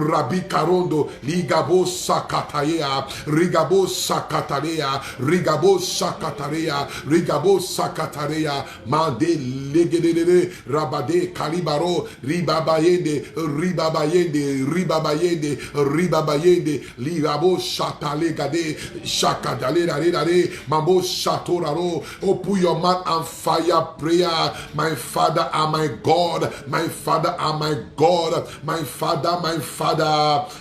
Rabbi Karondo, Ligabo Sakataya, Rigabo Sakatarea, Rigabo Sakatarea, Rigabo Sakatarea, Mande Legede, Rabade Kalibaro, Ribabayende, Ribabayende, Ribabayende, Ribabayende, Ligabo Shatalegade, Shakadale, Mambo Shatoraro. Open your mouth and fire prayer. My Father and my God, my Father and my God, my Father,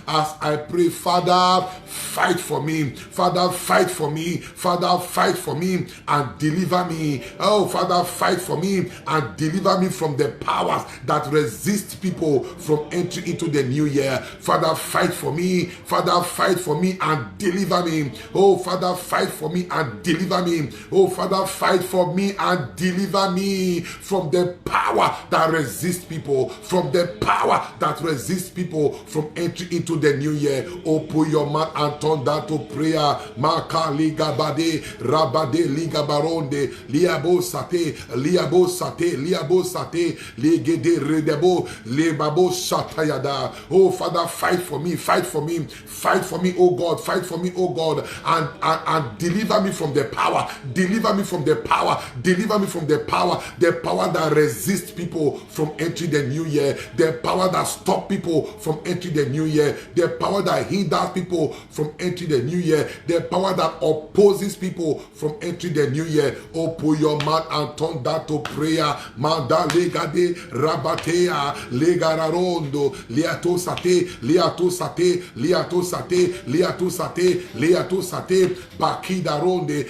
as I pray, Father, fight for me. Father, fight for me. Father, fight for me and deliver me. Oh, Father, fight for me and deliver me from the powers that resist people from entering into the new year. Father, fight for me. Father, fight for me and deliver me. Oh, Father, fight for me and deliver me. Oh, Father, fight for me and deliver me from the power that resists people, from the power that resists people from entering into the new year. Open your mouth and turn that to prayer. Maka ligabade rabade ligabaronde liabo sate liabo sate liabo sate ligede redebo lebabo satayada. Oh, Father, fight for me, fight for me, fight for me, oh God, fight for me, oh God, and deliver me from the power, deliver me from the power, deliver me from the power that resists people from entering the new year, the power that stops people from entering the new year, the power that hinders people from entering the new year, the power that opposes people from entering the new year. Open your mouth and turn that to prayer. Manda legade rabatea legararondo liato sate liato sate liato sate liato sate liato sate bakidaronde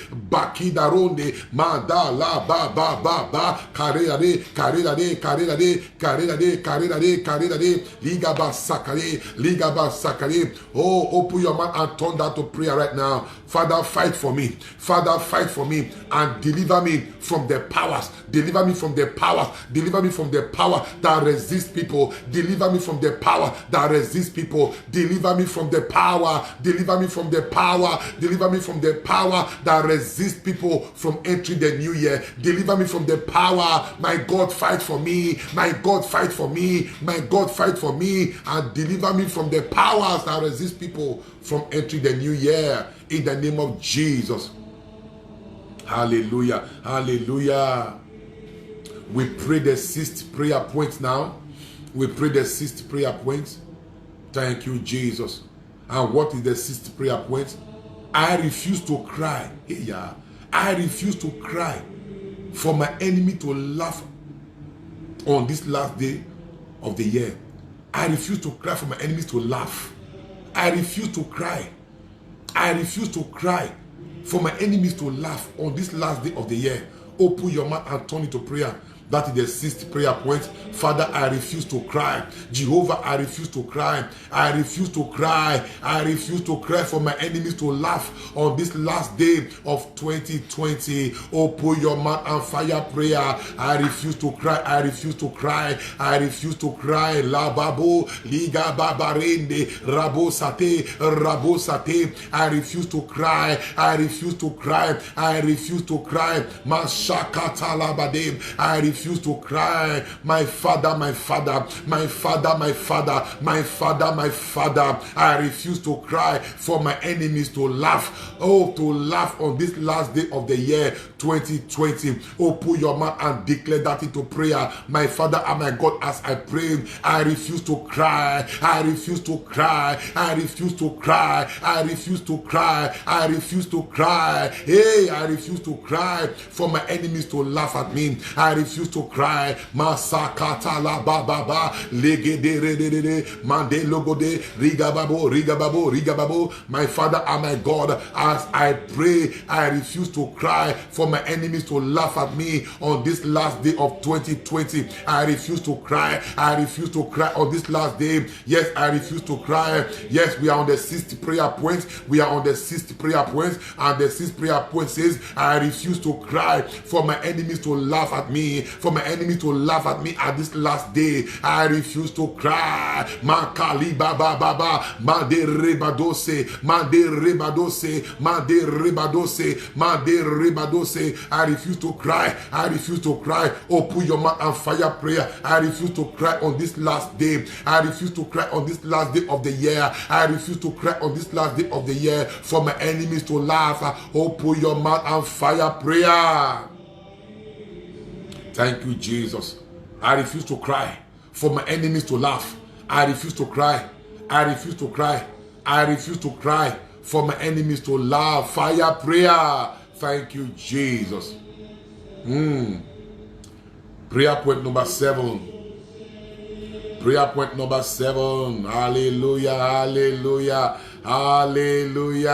manda la ba ba ba ba karerade ligaba sakare. Oh, open your mouth and turn that to prayer right now. Father, fight for me. Father, fight for me and deliver me from the powers. Deliver me from the powers. Deliver me from the power that resists people. Deliver me from the power that resists people. Deliver me from the power. Deliver me from the power. Deliver me from the power that resists people from entering the new year. Deliver me from the power. My God, fight for me. My God, fight for me. My God, fight for me and deliver me from the powers that resist people from entering the new year. In the name of Jesus. Hallelujah. Hallelujah. We pray the 6th prayer point now. We pray the sixth prayer point. Thank you, Jesus. And what is the sixth prayer point? I refuse to cry. Yeah. I refuse to cry for my enemy to laugh on this last day of the year. I refuse to cry for my enemies to laugh. I refuse to cry. I refuse to cry for my enemies to laugh on this last day of the year. Open your mouth and turn it to prayer. That is the sixth prayer point. Father, I refuse to cry. Jehovah, I refuse to cry. I refuse to cry. I refuse to cry for my enemies to laugh on this last day of 2020. Open your mouth and fire prayer. I refuse to cry. I refuse to cry. I refuse to cry. La babo, liga babarende, rabo sate. I refuse to cry. I refuse to cry. I refuse to cry. Mashakata labade. I refuse to cry. My father, my father, my father, my father, my father, my father. I refuse to cry for my enemies to laugh. Oh, to laugh on this last day of the year 2020. Open your mouth and declare that into prayer. My Father and my God, as I pray, I refuse to cry. I refuse to cry. I refuse to cry. I refuse to cry. I refuse to cry. Hey, I refuse to cry for my enemies to laugh at me. I refuse to cry. Masakata la baba legede redede mande logode rigababo. My Father and my God, as I pray, I refuse to cry for my enemies to laugh at me on this last day of 2020. I refuse to cry. I refuse to cry on this last day. Yes, I refuse to cry. Yes, we are on the sixth prayer point. We are on the sixth prayer point, and the sixth prayer point says, I refuse to cry for my enemies to laugh at me. For my enemies to laugh at me at this last day. I refuse to cry. Makali baba baba mande rebadose mande rebadose mande rebadose mande rebadose. I refuse to cry. I refuse to cry. Open your mouth and fire prayer. I refuse to cry on this last day. I refuse to cry on this last day of the year. I refuse to cry on this last day of the year for my enemies to laugh. Open your mouth and fire prayer. Thank you, Jesus. I refuse to cry for my enemies to laugh. I refuse to cry. I refuse to cry. I refuse to cry for my enemies to laugh. Fire prayer. Thank you, Jesus. Prayer point number 7. Prayer point number 7. Hallelujah, hallelujah, hallelujah.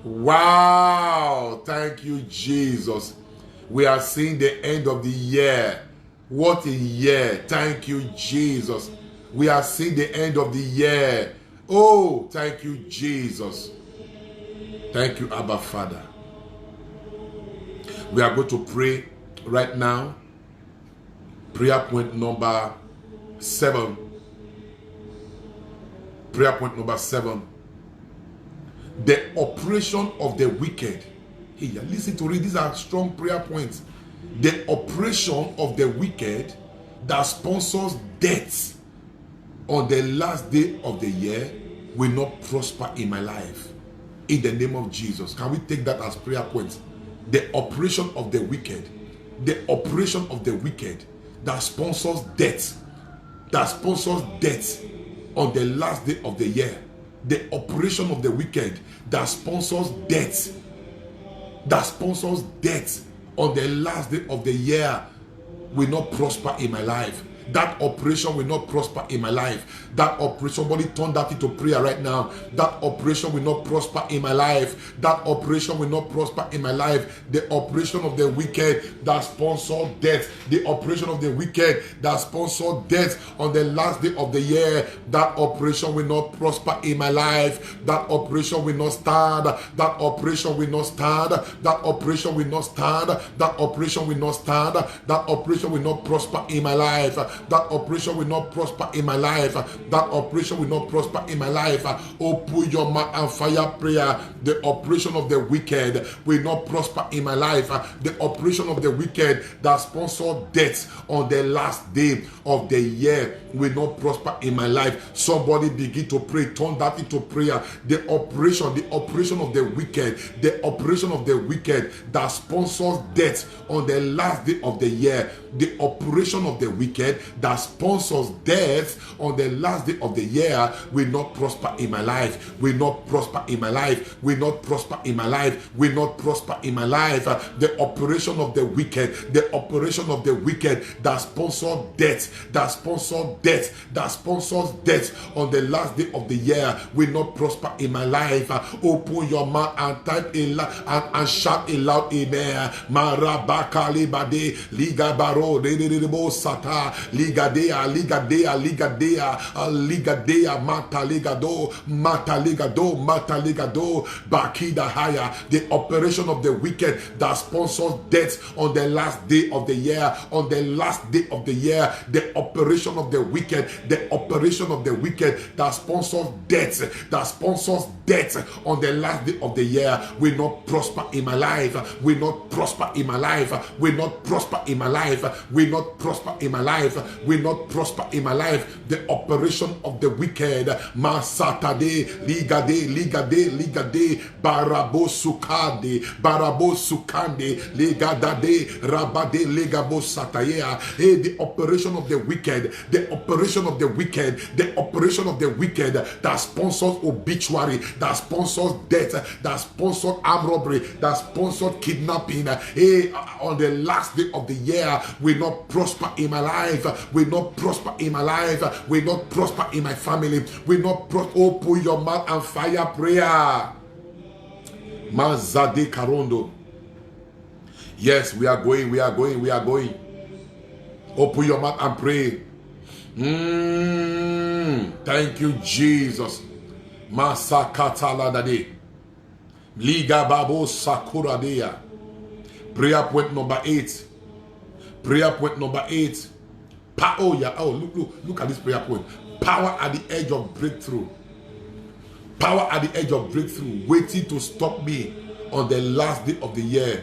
Wow. Thank you, Jesus. We are seeing the end of the year. What a year. Thank you, Jesus. We are seeing the end of the year. Oh, thank you, Jesus. Thank you, Abba Father. We are going to pray right now. Prayer point number 7. Prayer point number 7. The operation of the wicked. Hey, listen to it. These are strong prayer points. The operation of the wicked that sponsors death on the last day of the year will not prosper in my life. In the name of Jesus. Can we take that as prayer points? The operation of the wicked. The operation of the wicked that sponsors death. That sponsors death on the last day of the year. The operation of the wicked that sponsors death. That sponsors death on the last day of the year will not prosper in my life. That operation will not prosper in my life. That operation, somebody turn that into prayer right now. That operation will not prosper in my life. That operation will not prosper in my life. The operation of the wicked that sponsors death. The operation of the wicked that sponsors death on the last day of the year. That operation will not prosper in my life. That operation will not stand. That operation will not stand. That operation will not stand. That operation will not stand. That operation will not prosper in my life. That operation will not prosper in my life. That operation will not prosper in my life. Open your mouth and fire prayer. The operation of the wicked will not prosper in my life. The operation of the wicked that sponsor death on the last day of the year will not prosper in my life. Somebody begin to pray. Turn that into prayer. The operation of the wicked, the operation of the wicked that sponsors death on the last day of the year. The operation of the wicked that sponsors death on the last day of the year will not prosper in my life. Will not prosper in my life. Will not prosper in my life. Will not prosper in my life. The operation of the wicked, the operation of the wicked that sponsors death, that sponsors death, that sponsors death on the last day of the year will not prosper in my life. Open your mouth and type a and shout a loud amen. Marabaka libade ligabaro dedebo sata ligadea ligadea ligadea ligadea mata ligado bakida haya. The operation of the wicked that sponsors death on the last day of the year, on the last day of the year, the operation of the wicked, the operation of the wicked that sponsors death, that sponsors death on the last day of the year will not prosper in my life, will not prosper in my life, will not prosper in my life, will not prosper in my life, will not prosper in my life. The operation of the wicked, masatade ligade barabosukande ligadade rabade legabosataya. The operation of the wicked, the operation of the wicked, the operation of the wicked that sponsors obituary, that sponsors death, that sponsors armed robbery, that sponsors kidnapping, on the last day of the year will not prosper in my life, will not prosper in my life, will not prosper in my family, will not prosper. Open your mouth and fire prayer. Mazade Karondo. Yes, we are going. Open your mouth and pray. Thank you, Jesus. Masakatala dade. Liga babo sakura dea. Prayer point number 8. Prayer point number 8. Look at this prayer point. Power at the edge of breakthrough. Power at the edge of breakthrough, waiting to stop me on the last day of the year.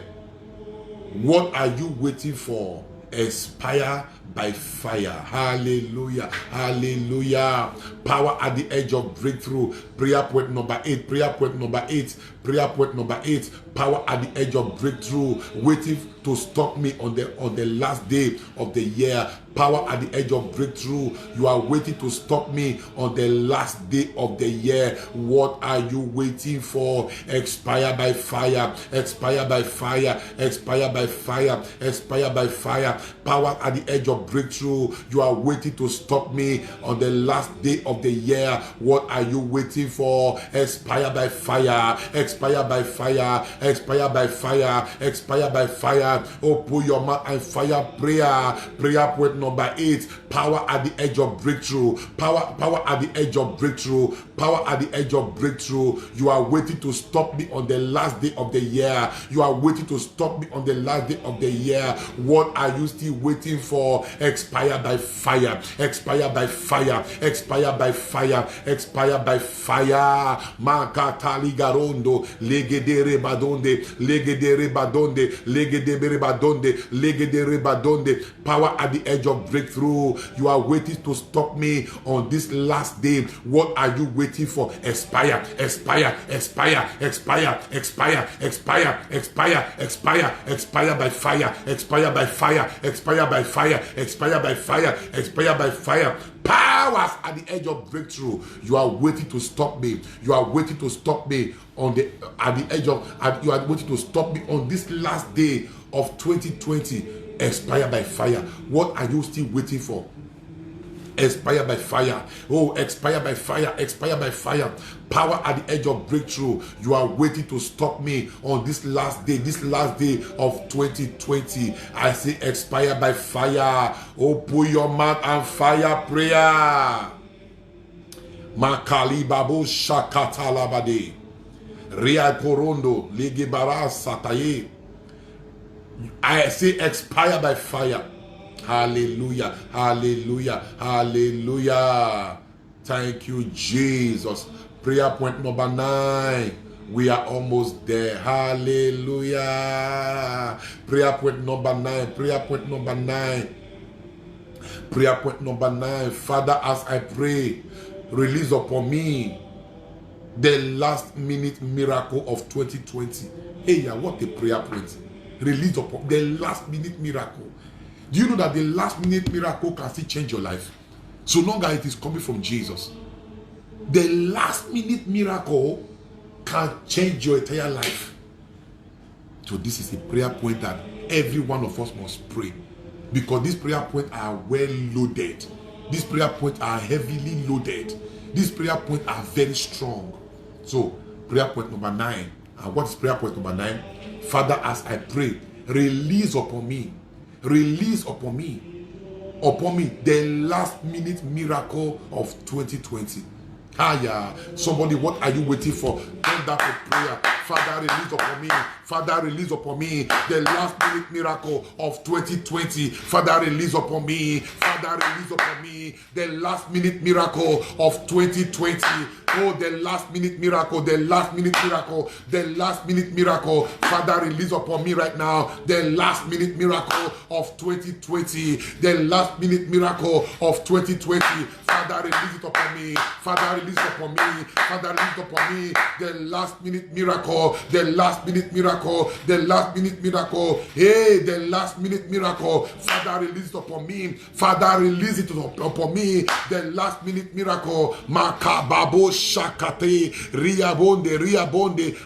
What are you waiting for? Expire by fire. Hallelujah. Hallelujah. Power at the edge of breakthrough. Prayer point number 8. Prayer point number 8. Prayer point number 8. Power at the edge of breakthrough, waiting to stop me on the last day of the year. Power at the edge of breakthrough, you are waiting to stop me on the last day of the year. What are you waiting for? Expire by fire. Expire by fire. Expire by fire. Expire by fire. Power at the edge of breakthrough, you are waiting to stop me on the last day of the year. What are you waiting for? Expire by fire. Expire by fire. Expire by fire. Expire by fire. Open your mouth and fire prayer. Prayer point number 8. Power at the edge of breakthrough. Power at the edge of breakthrough. Power at the edge of breakthrough. You are waiting to stop me on the last day of the year. You are waiting to stop me on the last day of the year. What are you still waiting for? Expire by fire. Expire by fire. Expire by fire. Expire by fire. Makatali garondo. Legedere badonde. Legedere badonde. Legedere badonde. Legedere badonde. Power at the edge of breakthrough. You are waiting to stop me on this last day. What are you waiting for? Expire. Expire. Expire. Expire. Expire. Expire. Expire. Expire. Expire by fire. Expire by fire. Expire by fire. Expire by fire. Expire by fire. Powers at the edge of breakthrough. You are waiting to stop me. You are waiting to stop me on the edge of. You are waiting to stop me on this last day of 2020. Expire by fire. What are you still waiting for? Expire by fire. Oh, expire by fire. Expire by fire. Power at the edge of breakthrough. You are waiting to stop me on this last day of 2020. I say expire by fire. Open your mouth and fire prayer. Makali babo shakata labade. Ria korondo legebara sataye. I say expire by fire. Hallelujah. Hallelujah. Hallelujah. Thank you, Jesus. Prayer point number 9. We are almost there. Hallelujah. Prayer point number 9. Prayer point number 9. Prayer point number 9. Father, as I pray, release upon me the last minute miracle of 2020. Hey, what a prayer point. Release upon the last minute miracle. Do you know that the last minute miracle can still change your life? So long as it is coming from Jesus. The last minute miracle can change your entire life. So this is a prayer point that every one of us must pray. Because these prayer points are well loaded. These prayer points are heavily loaded. These prayer points are very strong. So prayer point number 9. And what is prayer point number 9? Father, as I pray, release upon me the last minute miracle of 2020. Somebody, what are you waiting for? Turn that to prayer. Father, release upon me. Father, release upon me the last minute miracle of 2020. Father, release upon me. Father, release upon me the last minute miracle of 2020. Oh, the last minute miracle, the last minute miracle, the last minute miracle. Father, release upon me right now the last minute miracle of 2020. The last minute miracle of 2020. Father, release it upon me. Father, release upon me. Father, release upon me the last minute miracle, the last minute miracle, the last minute miracle. Hey, the last minute miracle. Father, release it upon me. Father, release it upon me. The last minute miracle. Makababo shakate riabonde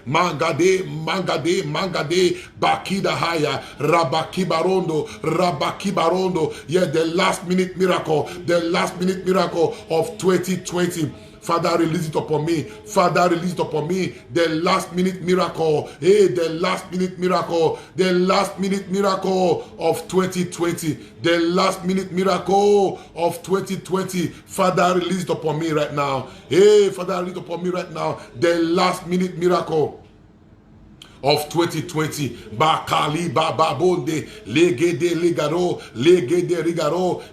mangade bakida haya rabakibarondo. Yeah, the last minute miracle, the last minute miracle of 2020. Father, release it upon me. Father, release it upon me. The last minute miracle. Hey, the last minute miracle. The last minute miracle of 2020. The last minute miracle of 2020. Father, release it upon me right now. Hey, Father, release it upon me right now. The last minute miracle of 2020. Bakali bababonde legede rigaro.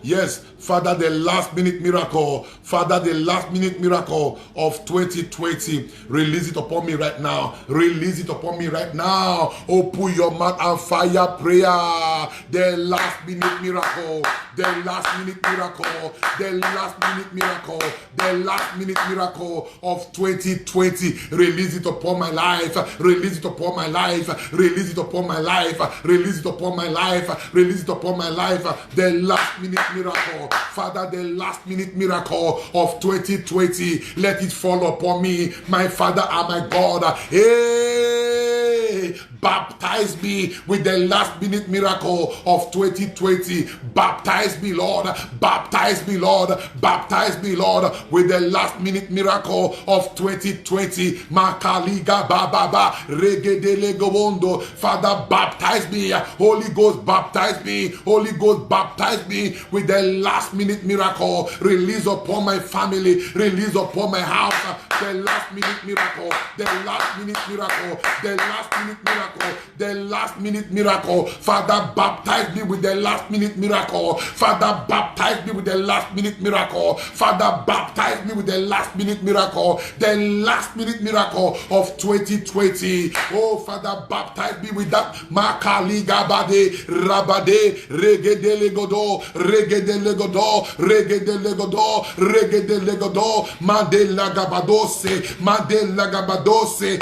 Yes, Father, the last minute miracle. Father, the last minute miracle of 2020. Release it upon me right now. Release it upon me right now. Open your mouth and fire prayer. The last minute miracle. The last minute miracle. The last minute miracle. The last minute miracle of 2020. Release it upon my life. Release it upon my life. Release it upon my life. Release it upon my life. Release it upon my life. The last minute miracle. Father, the last minute miracle of 2020. Let it fall upon me, my Father and my God. Hey, baptize me with the last minute miracle of 2020. Baptize me, Lord. Baptize me, Lord. Baptize me, Lord, with the last minute miracle of 2020. Makaliga bababa regedelegobondo. Father, baptize me. Holy Ghost, baptize me. Holy Ghost, baptize me with the last minute miracle. Release upon my family. Release upon my house. The last minute miracle. The last minute miracle. The last minute miracle. The last minute miracle. Father, baptize me with the last minute miracle. Father, baptize me with the last minute miracle. Father, baptize me with the last minute miracle. The last minute miracle of 2020. Oh, Father, baptize me with that. Makaliga bade rabade regedelegodo regedelegodo regedelegodo regedelegodo madela gabadose madela gabadose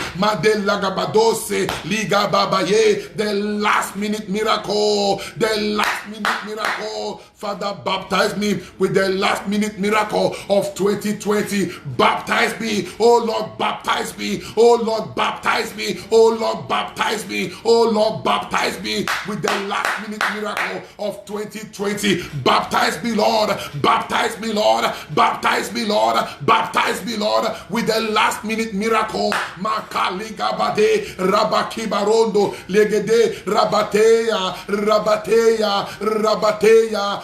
liga babaye. The last minute miracle. The last minute miracle. Father, baptize me with the last minute miracle of 2020. Baptize me. Oh Lord, baptize me. Oh Lord, baptize me. Oh Lord, baptize me. Oh Lord, baptize me with the last minute miracle of 2020. Baptize me, Lord. Baptize me, Lord. Baptize me, Lord. Baptize me, Lord, with the last minute miracle. Makaliga bade rabakibarondo legede rabateya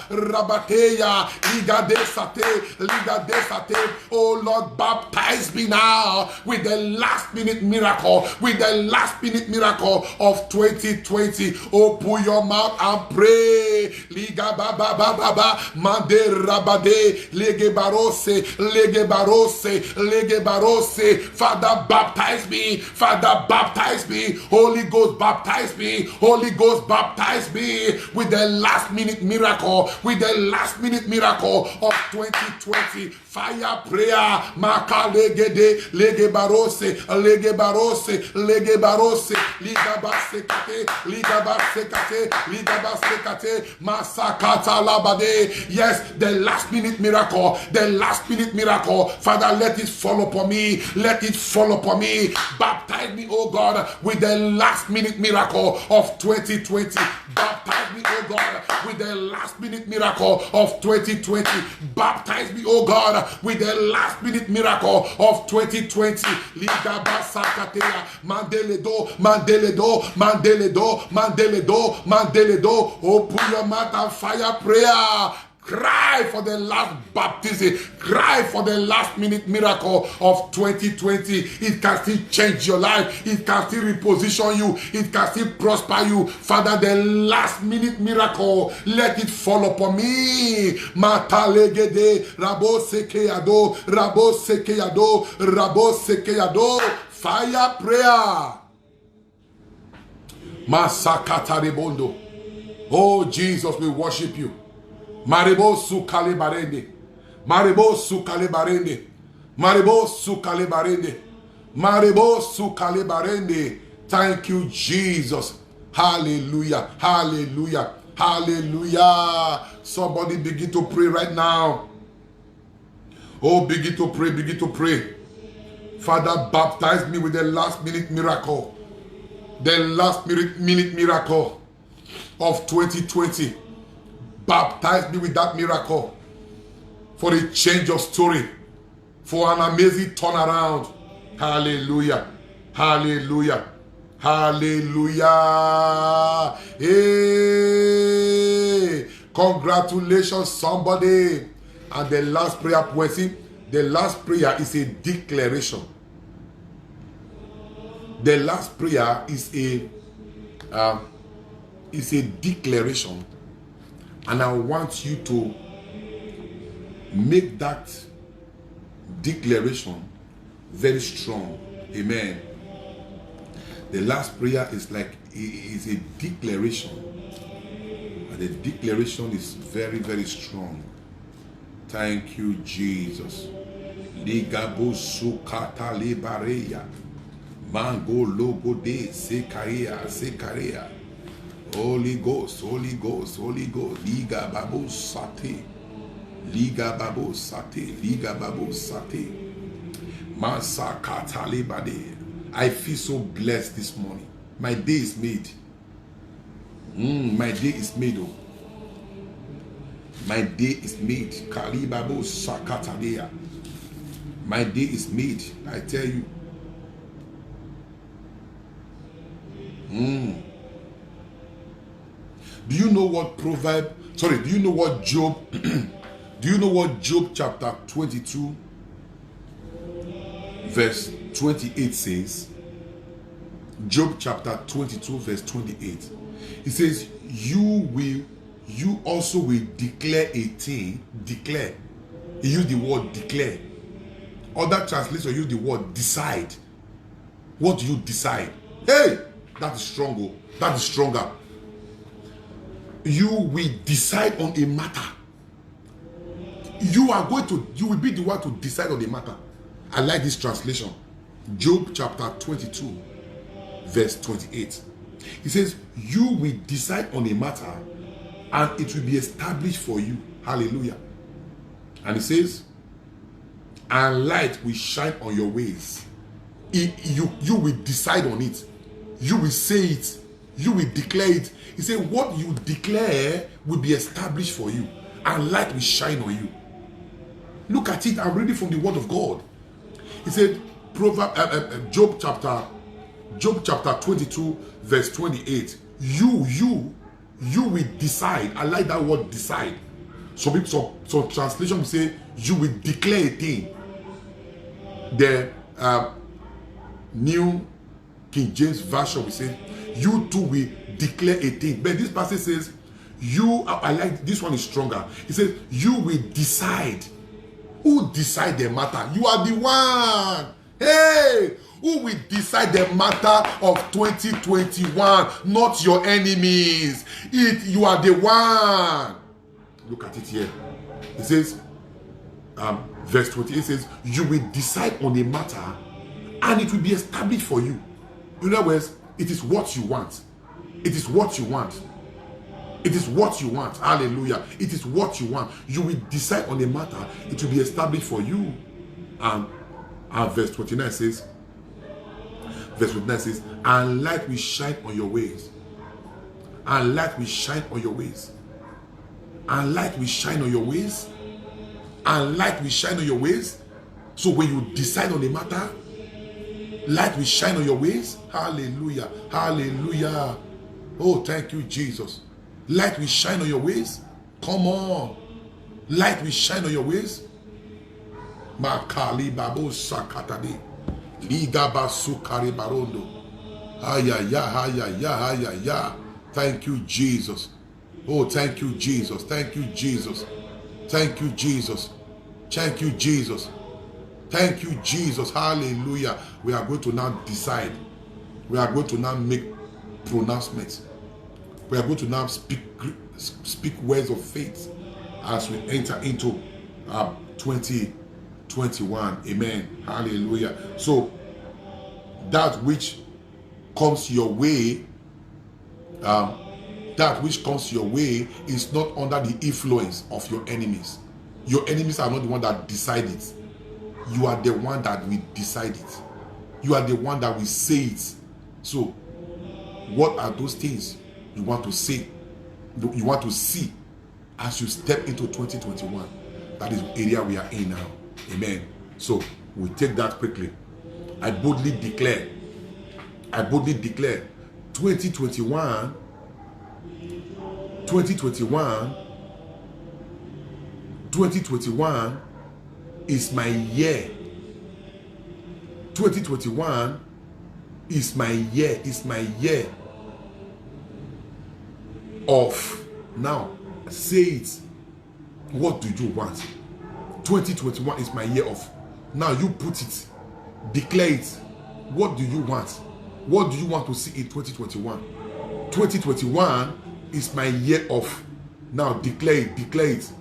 Rabateya, Liga de Sate, Liga de Sate. Oh Lord, baptize me now with the last minute miracle, with the last minute miracle of 2020. Open your mouth and pray. Liga baba baba mande rabade lege barose lege barose lege barose. Father, baptize me. Father, baptize me. Holy Ghost, baptize me. Holy Ghost, baptize me with the last minute miracle, with the last minute miracle of 2020. Fire prayer. Maka legede lege barose lege barose lege barose liga basekate liga basekate liga basekate masakata labade. Yes, the last minute miracle, the last minute miracle. Father, let it fall upon me. Let it fall upon me. Baptize me, oh God, with the last minute miracle of 2020. Baptize me, oh God, with the last minute miracle of 2020. Baptize me, oh God, with the last minute miracle of 2020. Liga basakatea mandele do mandele do mandele do mandele do mandele do. Open your mouth and fire prayer. Cry for the last baptism. Cry for the last minute miracle of 2020. It can still change your life. It can still reposition you. It can still prosper you. Father, the last minute miracle, let it fall upon me. Matalegede, rabo sekeyado, rabo sekeyado, rabo sekeyado. Fire prayer. Masakata rebondo. Oh Jesus, we worship you. Maribo su kalebarende, maribo su kalebarende, maribo su kalebarende, maribo su kalebarende. Thank you, Jesus. Hallelujah, hallelujah, hallelujah. Somebody begin to pray right now. Oh, begin to pray, begin to pray. Father, baptize me with the last minute miracle, the last minute miracle of 2020. Baptize me with that miracle for a change of story, for an amazing turnaround. Hallelujah. Hallelujah. Hallelujah. Hey, congratulations, somebody. And the last prayer point, the last prayer is a declaration. The last prayer is a declaration. And I want you to make that declaration very strong. Amen. The last prayer is a declaration. And the declaration is very, very strong. Thank you, Jesus. Ligabo sukata libareya. Mango logo de sekarea. Holy Ghost, Holy Ghost, Holy Ghost. Liga babu sate. Liga babu sate. Liga babu sate. Mansa katalibade. I feel so blessed this morning. My day is made. My day is made. Oh. My day is made. Kalibabu sakatadea. My day is made. I tell you. Do you know what do you know what Job, do you know what Job chapter 22 verse 28 says? Job chapter 22 verse 28. It says, you also will declare a thing, declare. He used the word declare. Other translations use the word decide. What do you decide? Hey, that is stronger. That is stronger. You will decide on a matter. You will be the one to decide on a matter. I like this translation. Job chapter 22 verse 28. He says, you will decide on a matter and it will be established for you. Hallelujah. And it says, and light will shine on your ways. You will decide on it. You will say it. You will declare it. He said, what you declare will be established for you, and light will shine on you. Look at it. I'm reading from the word of God. He said, Job chapter 22 verse 28. You will decide. I like that word, decide. some translation will say, you will declare a thing. The New King James Version will say, you too will declare a thing. But this passage says, I like this one is stronger. It says, you will decide. Who decide the matter? You are the one. Hey, who will decide the matter of 2021? Not your enemies. You are the one. Look at it here. It says, verse 28 says, you will decide on a matter and it will be established for you. In other words, it is what you want. It is what you want. It is what you want. Hallelujah. It is what you want. You will decide on a matter. It will be established for you. And verse 29 says, and light will shine on your ways. And light will shine on your ways. And light will shine on your ways. And light will shine on your ways. So when you decide on a matter, light will shine on your ways. Hallelujah. Hallelujah. Oh, thank you, Jesus. Light will shine on your ways. Come on. Light will shine on your ways. Makali babo sakatade. Liga basukari barondo. Ayaya. Thank you, Jesus. Oh, thank you, Jesus. Thank you, Jesus. Thank you, Jesus. Thank you, Jesus. Thank you, Jesus. Hallelujah. We are going to now decide. We are going to now make pronouncements. We are going to now speak words of faith as we enter into 2021. Amen. Hallelujah. So that which comes your way, is not under the influence of your enemies. Your enemies are not the one that decide it. You are the one that will decide it. You are the one that will say it. So what are those things you want to say, you want to see as you step into 2021? That is the area we are in now. Amen. So we take that quickly. I boldly declare 2021 is my year. 2021 is my year. It's my year of, now say it, what do you want? 2021 is my year of, now you put it, declare it. What do you want? What do you want to see in 2021? 2021 is my year of, now declare it, declare it,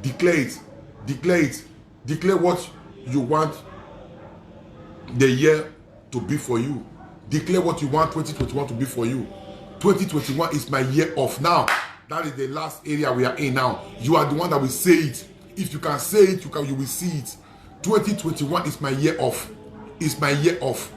declare it, declare it, declare what you want the year to be for you. Declare what you want 2021 to be for you. 2021 is my year of. Now that is the last area we are in now. You are the one that will say it. If you can say it, you will see it. 2021 is my year of. It's my year of.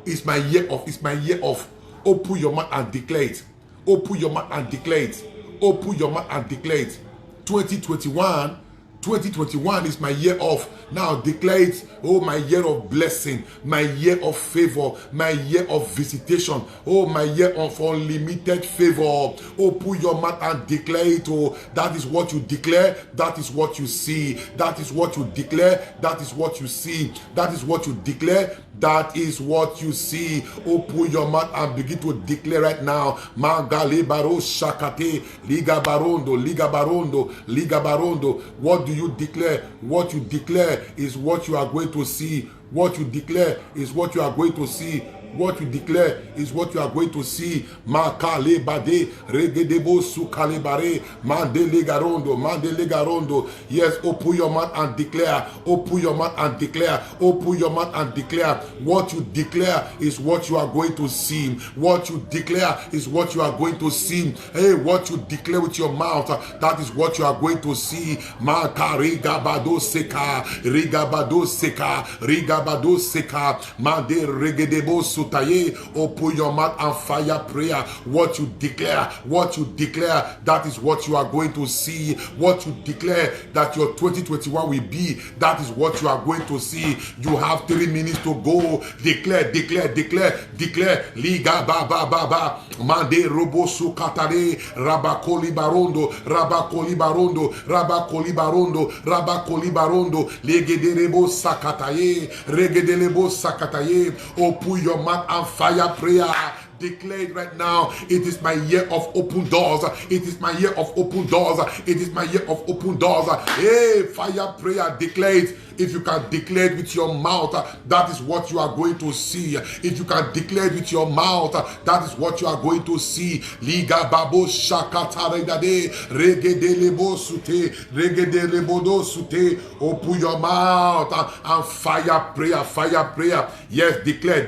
It's my year of. It's my year of. Open your mouth and declare it. Open your mouth and declare it. Open your mouth and declare it. 2021 is my year of. Now declare it. Oh, my year of blessing, my year of favor, my year of visitation. Oh, my year of unlimited favor. Open your mouth and declare it. Oh, that is what you declare. That is what you see. That is what you declare. That is what you see. That is what you declare. That is what you see. Open your mouth and begin to declare right now. Mangali baro shakate, liga barondo, liga barondo, liga barondo. What do you declare? What you declare is what you are going to see. What you declare is what you are going to see. What you declare is what you are going to see. Makale bade regedebo sukalebare mandele garondo. Yes, open your mouth and declare. Open your mouth and declare. Open your mouth and declare. What you declare is what you are going to see. What you declare is what you are going to see. Hey, what you declare with your mouth, that is what you are going to see. Maka rigabado seka, rigabado seka, riga Ligabado Seka, Mande Regedebo Sutaye. Open your mouth and fire prayer. What you declare, that is what you are going to see. What you declare that your 2021 will be, that is what you are going to see. You have 3 minutes to go. Declare. Liga ba. Mande Robo Sukatare, Rabakoli Barondo, Legederebo Sakataye, Open your mouth and fire prayer. Declare it right now. It is my year of open doors. It is my year of open doors. It is my year of open doors. Hey, fire prayer. Declare it. If you can declare it with your mouth, that is what you are going to see. If you can declare it with your mouth, that is what you are going to see. Liga babo shakata regade, regedelebo sute, regedelebo sute. Open your mouth and fire prayer. Yes, declare.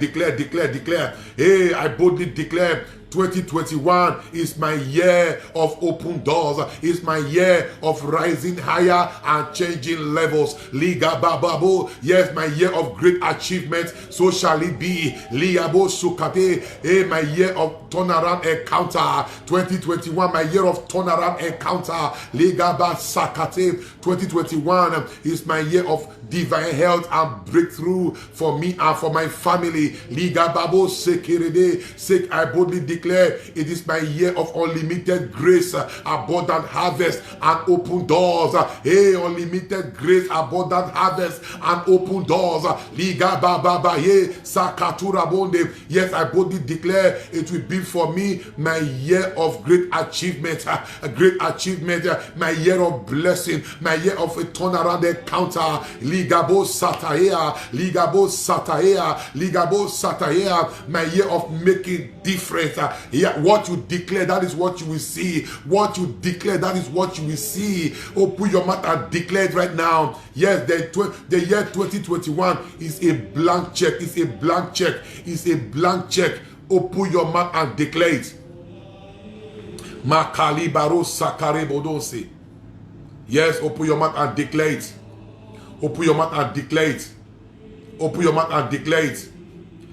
Hey, I boldly declare 2021 is my year of open doors. It's my year of rising higher and changing levels. Liga bababo. Yes, my year of great achievement. So shall it be. Liabo sukate. Hey, my year of turnaround encounter. 2021, my year of turnaround encounter. Liga ba sakate. 2021 is my year of divine health and breakthrough for me and for my family. Liga babo sekirede. I boldly declare it is my year of unlimited grace, abundant harvest, and open doors. Hey, unlimited grace, abundant harvest, and open doors. Liga baba ye sakatura bonde. Yes, I boldly declare it will be for me my year of great achievement, my year of blessing, my year of a turnaround encounter. Ligabo sataya, my year of making difference. What you declare, that is what you will see. What you declare, that is what you will see. Open your mouth and declare it right now. Yes, the year 2021 is a blank check. It's a blank check. Open your mouth and declare it. Makali baro sakare bodose. Yes, open your mouth and declare it. Open your mouth and declare it.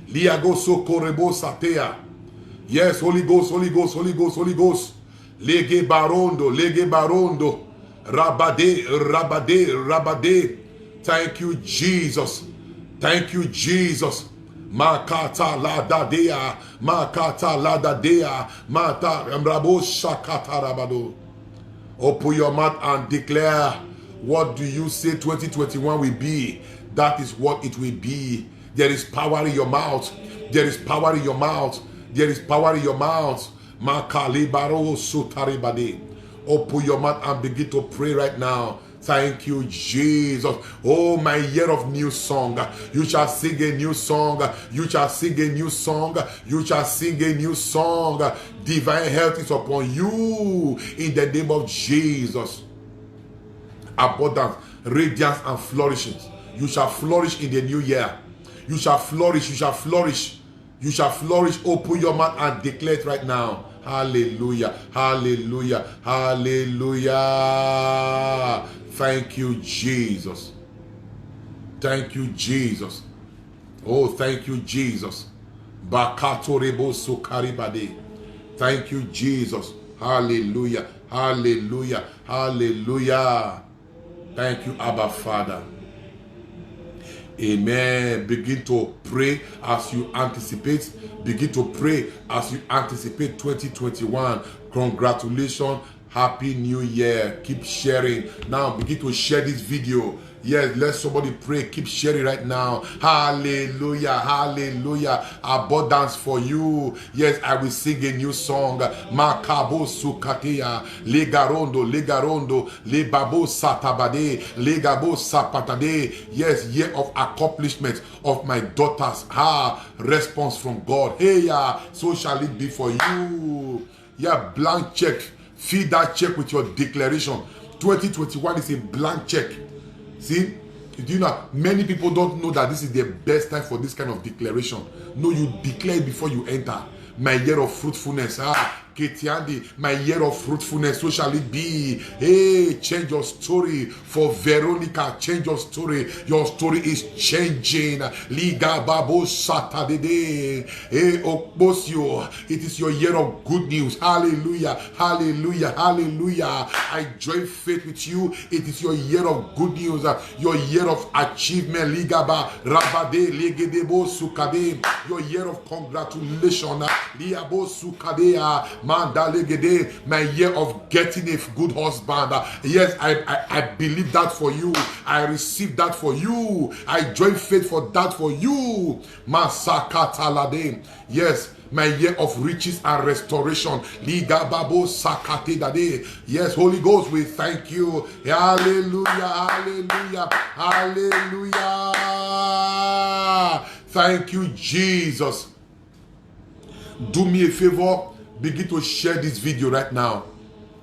Liago sokorebo satea. Yes, Holy Ghost. Lege barondo. Rabade. Thank you, Jesus. Makata ladadea. Mata rabo shakata rabado. Open your mouth and declare. What do you say 2021 will be? That is what it will be. There is power in your mouth. Makalibaro sutaribade. Open your mouth and begin to pray right now. Thank you, Jesus. Oh, my year of new song. You shall sing a new song. Divine health is upon you in the name of Jesus. Abundance, radiance, and flourishing. You shall flourish in the new year. You shall flourish. Open your mouth and declare it right now. Hallelujah. Thank you, Jesus. Oh, thank you, Jesus. Bakato rebo sukaribade. Thank you, Jesus. Hallelujah. Thank you, Abba Father. Amen. Begin to pray as you anticipate. 2021. Congratulations. Happy New Year. Keep sharing. Now begin to share this video. Yes, let somebody pray. Keep sharing right now. Hallelujah. Abundance for you. Yes, I will sing a new song. Makabo sukatea. Legarondo. Lebabo satabade. Legabo sapatade. Yes, year of accomplishment of my daughters. Response from God. Hey, so shall it be for you. Yeah, blank check. Fill that check with your declaration. 2021 is a blank check. See, do you know, many people don't know that this is the best time for this kind of declaration. No, you declare before you enter. My year of fruitfulness. My year of fruitfulness, so shall it be. Hey, change your story for Veronica. Change your story. Your story is changing. Liga Babo Saturday. Hey, Okbosio. It is your year of good news. Hallelujah. Hallelujah. Hallelujah. I join faith with you. It is your year of good news. Your year of achievement. Ligaba Rabade Legedebo Sukade. Your year of congratulations. Liabo Sukadea. Mandalegede. My year of getting a good husband. Yes, I believe that for you. I receive that for you. I join faith for that for you. Masakatalade. Yes, my year of riches and restoration. Liga Babo Sakate Dade. Yes, Holy Ghost, we thank you. Hallelujah. Hallelujah. Hallelujah. Thank you, Jesus. Do me a favor. Begin to share this video right now.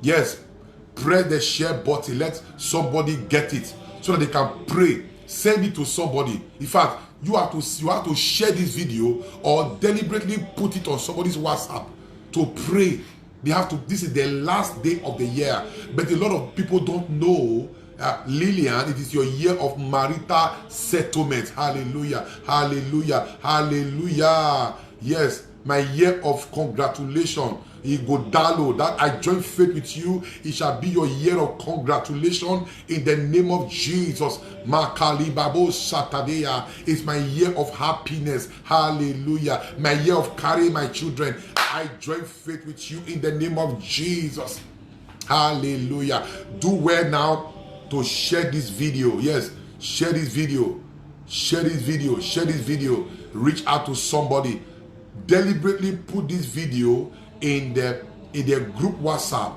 Yes, press the share button. Let somebody get it so that they can pray. Send it to somebody. In fact, you have to share this video or deliberately put it on somebody's WhatsApp to pray. They have to. This is the last day of the year, but a lot of people don't know. Lillian, it is your year of marital settlement. Hallelujah. Hallelujah. Hallelujah. Yes, my year of congratulation. Igodalo, that I join faith with you. It shall be your year of congratulation in the name of Jesus. Makalibabo Satadea. It's my year of happiness. Hallelujah. My year of carrying my children. I join faith with you in the name of Jesus. Hallelujah. Do well now to share this video. Yes, share this video. Share this video. Share this video. Reach out to somebody. Deliberately put this video in the group WhatsApp,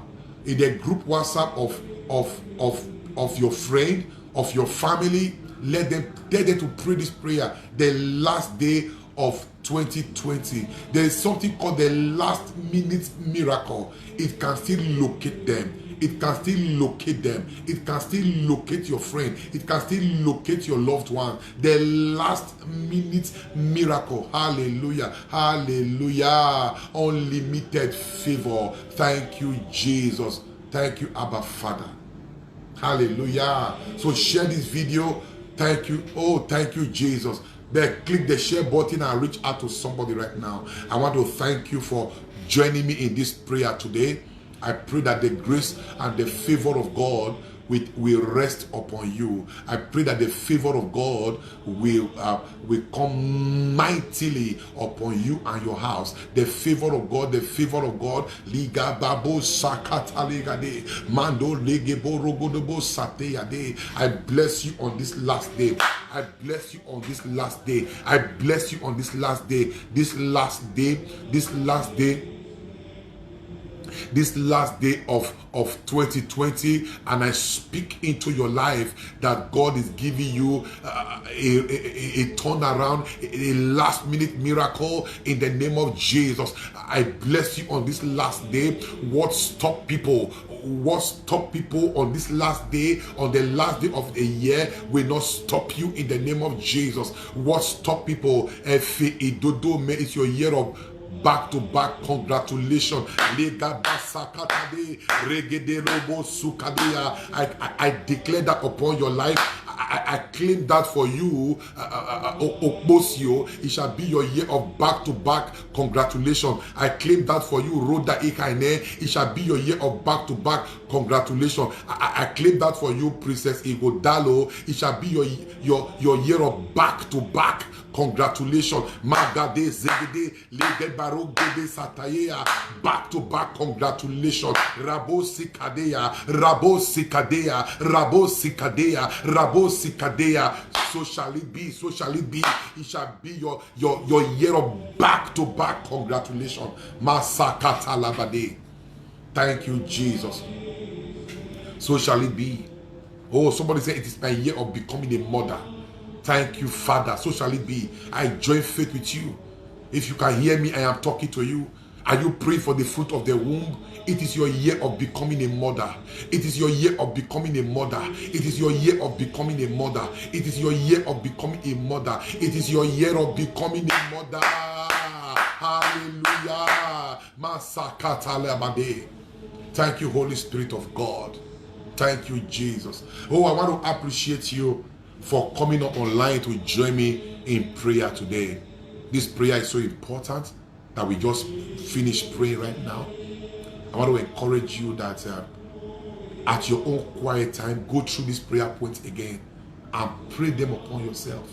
of your friend, of your family. Let them to pray this prayer the last day of 2020. There is something called the last minute miracle. It can still locate them. It can still locate them. It can still locate your friend. It can still locate your loved one. The last minute miracle. Hallelujah. Hallelujah. Unlimited favor. Thank you, Jesus. Thank you, Abba Father. Hallelujah. So share this video. Thank you. Oh, thank you, Jesus. Then click the share button and reach out to somebody right now. I want to thank you for joining me in this prayer today. I pray that the grace and the favor of God will rest upon you. I pray that the favor of God will come mightily upon you and your house. The favor of God, the favor of God. Liga babo sakata legade mando legebo rogodobo sateyade. I bless you on this last day. I bless you on this last day. I bless you on this last day. This last day. This last day. This last day of 2020, and I speak into your life that God is giving you a turnaround, a last minute miracle in the name of Jesus. I bless you on this last day. What stop people on this last day, on the last day of the year, will not stop you in the name of Jesus. What stop people? It's your year of back-to-back congratulations. I declare that upon your life. I claim that for you, Okbosio. It shall be your year of back-to-back congratulations. I claim that for you, Rhoda Ikaine. It shall be your year of back-to-back congratulations. I claim that for you, Princess Igodalo. It shall be your year of back-to-back congratulations. Magade Zegede Lege Barok Gede Sataya. Back-to-back congratulations. Rabo Sikadea. Rabo Sikadea. Rabo Sikadea. Rabo Sikadea. So shall it be. So shall it be. It shall be your year of back-to-back congratulations. Masakata Labade. Thank you, Jesus. So shall it be. Oh, somebody said it is my year of becoming a mother. Thank you, Father. So shall it be. I join faith with you. If you can hear me, I am talking to you. Are you praying for the fruit of the womb? It is your year of becoming a mother. It is your year of becoming a mother. It is your year of becoming a mother. It is your year of becoming a mother. It is your year of becoming a mother. Hallelujah. Masakatalabade. Thank you, Holy Spirit of God. Thank you, Jesus. Oh, I want to appreciate you for coming up online to join me in prayer today. This prayer is so important that we just finished praying right now. I want to encourage you that at your own quiet time, go through these prayer points again and pray them upon yourself.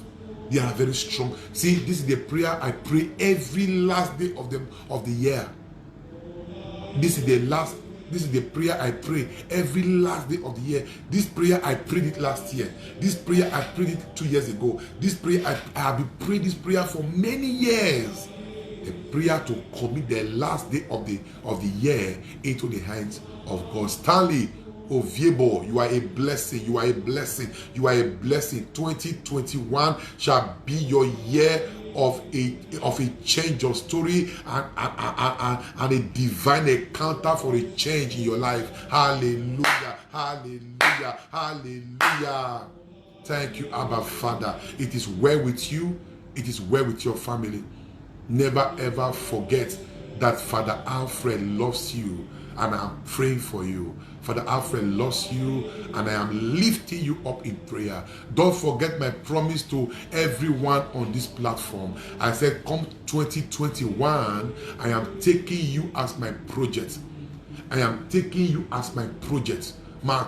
They are very strong. See, this is the prayer I pray every last day of the year. This is the prayer I pray every last day of the year. This prayer I prayed it last year. This prayer I prayed it 2 years ago. This prayer I have been praying this prayer for many years. A prayer to commit the last day of the year into the hands of God. Stanley Oviebo, you are a blessing. You are a blessing. You are a blessing. 2021 shall be your year of a change of story and a divine encounter for a change in your life. Hallelujah. Hallelujah. Hallelujah. Thank you, Abba Father. It is well with you. It is well with your family. Never ever forget that Father Alfred loves you, and I'm praying for you. Father Alfred loves you, and I am lifting you up in prayer. Don't forget my promise to everyone on this platform. I said, come 2021, I am taking you as my project. I am taking you as my project. I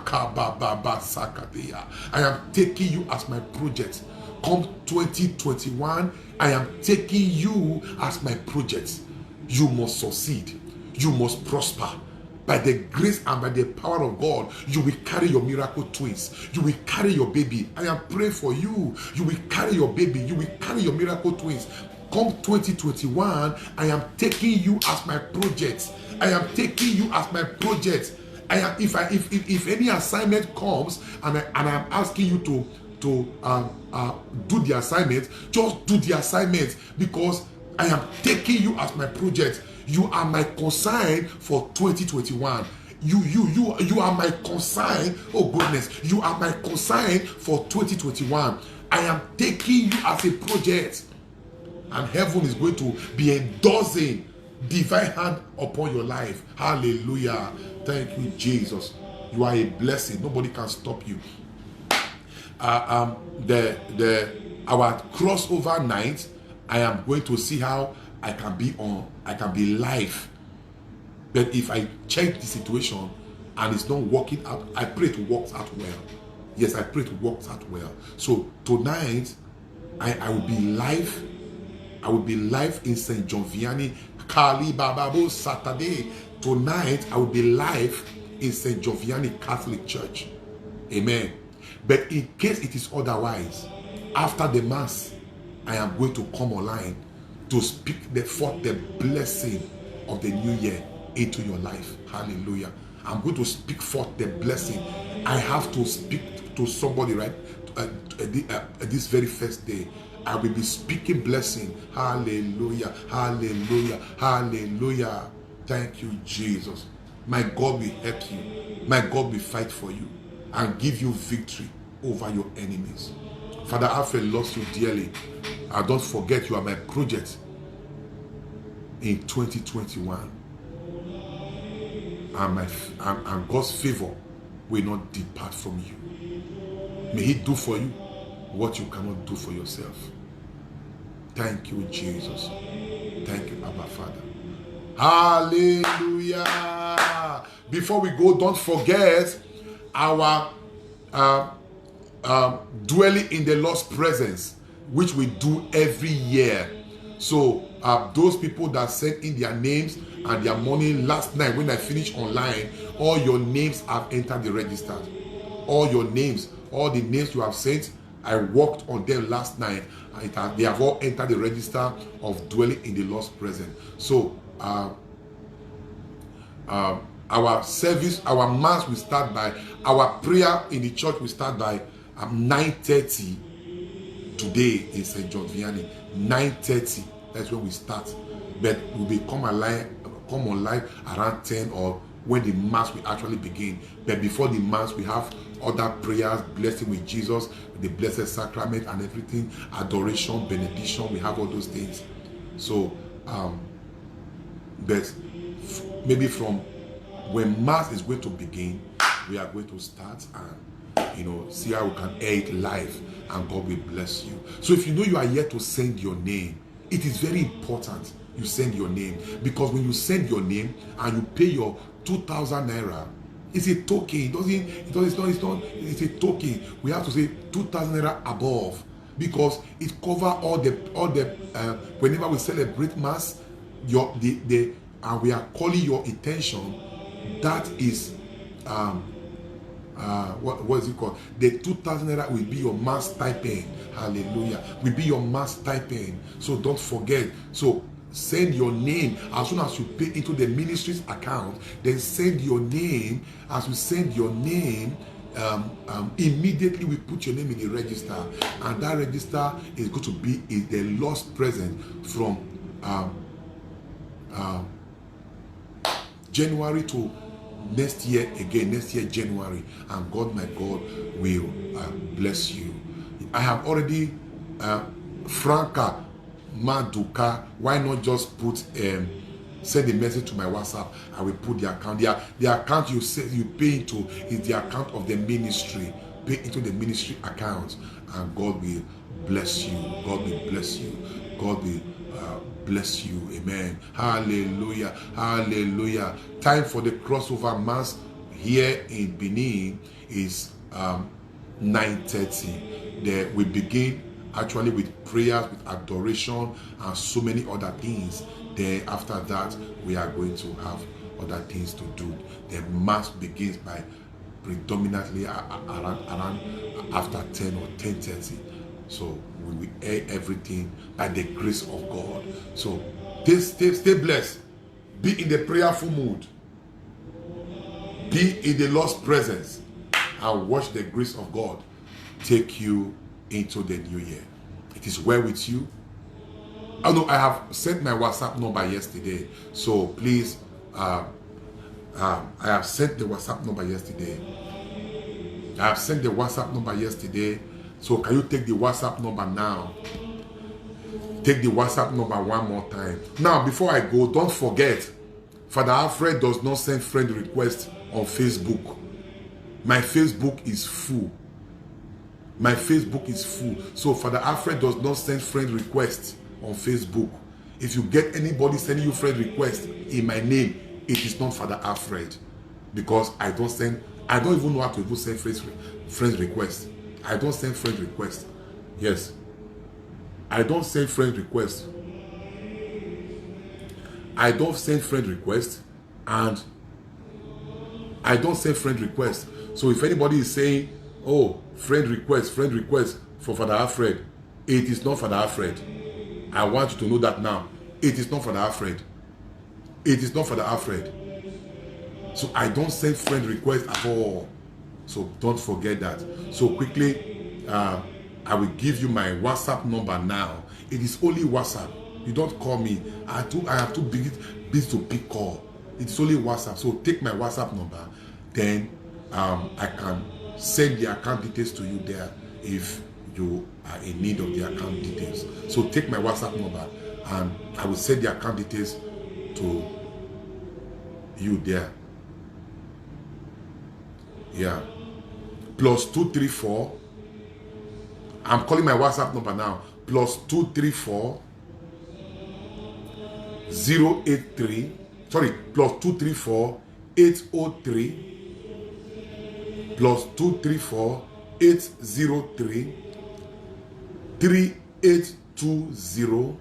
am taking you as my project. Come 2021, I am taking you as my project. You must succeed. You must prosper. By the grace and by the power of God, you will carry your miracle twins. You will carry your baby. I am praying for you. You will carry your baby. You will carry your miracle twins. Come 2021, I am taking you as my project. I am taking you as my project. I am, if any assignment comes and I am asking you to do the assignment, just do the assignment, because I am taking you as my project. You are my consign for 2021. You are my consign. Oh goodness, you are my consign for 2021. I am taking you as a project, and heaven is going to be endorsing divine hand upon your life. Hallelujah. Thank you, Jesus. You are a blessing. Nobody can stop you. Our crossover night, I am going to see how I can be live. But if I check the situation and it's not working out, I pray it works out well. Yes, I pray it works out well. So tonight, I will be live. I will be live in St. John Vianney, Kali Bababo Saturday. Tonight, I will be live in St. John Vianney Catholic Church. Amen. But in case it is otherwise, after the Mass, I am going to come online to speak forth the blessing of the new year into your life. Hallelujah. I'm going to speak forth the blessing. I have to speak to somebody, right? This very first day, I will be speaking blessing. Hallelujah. Hallelujah. Hallelujah. Thank you, Jesus. My God will help you. My God will fight for you and give you victory over your enemies. Father Alfred loves you dearly. And don't forget, you are my project in 2021. And God's favor will not depart from you. May He do for you what you cannot do for yourself. Thank you, Jesus. Thank you, Abba Father. Hallelujah. Before we go, don't forget our dwelling in the Lord's presence, which we do every year. So those people that sent in their names and their money last night when I finished online, all your names have entered the register. All your names, all the names you have sent, I worked on them last night. They have all entered the register of dwelling in the Lord's presence. So our service, our mass will start by, our prayer in the church will start by 9:30 today in St. John Vianney. 9:30, that's when we start. But we will come online around 10, or when the mass will actually begin. But before the mass, we have other prayers, blessing with Jesus, the blessed sacrament and everything, adoration, benediction, we have all those things. So but maybe from when Mass is going to begin, we are going to start and see how we can air it live, and God will bless you. So if you know you are yet to send your name, it is very important you send your name, because when you send your name and you pay your 2,000 naira, it's a token. It's a token. We have to say 2,000 naira above, because it covers all the whenever we celebrate Mass, and we are calling your attention. That is what is it called? The 2,000 naira will be your Mass stipend. Hallelujah. Will be your Mass stipend. So don't forget. So send your name as soon as you pay into the ministry's account. Then send your name. As you send your name, immediately we put your name in the register, and that register is going to be the lost present from January to next year January, and God, my God, will bless you. I have already Franca Maduka. Why not just put send a message to my WhatsApp? I will put the account. The account you pay into is the account of the ministry. Pay into the ministry account, and God will bless you. God will bless you. God will bless you. Amen. Hallelujah. Hallelujah. Time for the crossover Mass here in Benin is 9:30. There we begin actually with prayers, with adoration, and so many other things. Then after that, we are going to have other things to do. The Mass begins by predominantly around after 10 or 10:30. So we will air everything by the grace of God. So stay blessed. Be in the prayerful mood. Be in the Lord's presence, and watch the grace of God take you into the new year. It is well with you. I know I have sent my WhatsApp number yesterday, so please, I have sent the WhatsApp number yesterday. I have sent the WhatsApp number yesterday. So can you take the WhatsApp number now? Take the WhatsApp number one more time. Now, before I go, don't forget, Father Alfred does not send friend requests on Facebook. My Facebook is full. My Facebook is full. So Father Alfred does not send friend requests on Facebook. If you get anybody sending you friend requests in my name, it is not Father Alfred, because I don't even know how to send friend requests. I don't send friend requests. Yes. I don't send friend requests. I don't send friend requests, and I don't send friend requests. So if anybody is saying, oh, friend request for Father Alfred, it is not Father Alfred. I want you to know that now. It is not Father Alfred. It is not Father Alfred. So I don't send friend requests at all. So don't forget that. So quickly, I will give you my WhatsApp number now. It is only WhatsApp. You don't call me. I have too busy to pick call. It's only WhatsApp. So take my WhatsApp number. Then I can send the account details to you there if you are in need of the account details. So take my WhatsApp number, and I will send the account details to you there. Yeah. +234. I'm calling my WhatsApp number now. +234 083. Sorry, +234 803 +234 803 3820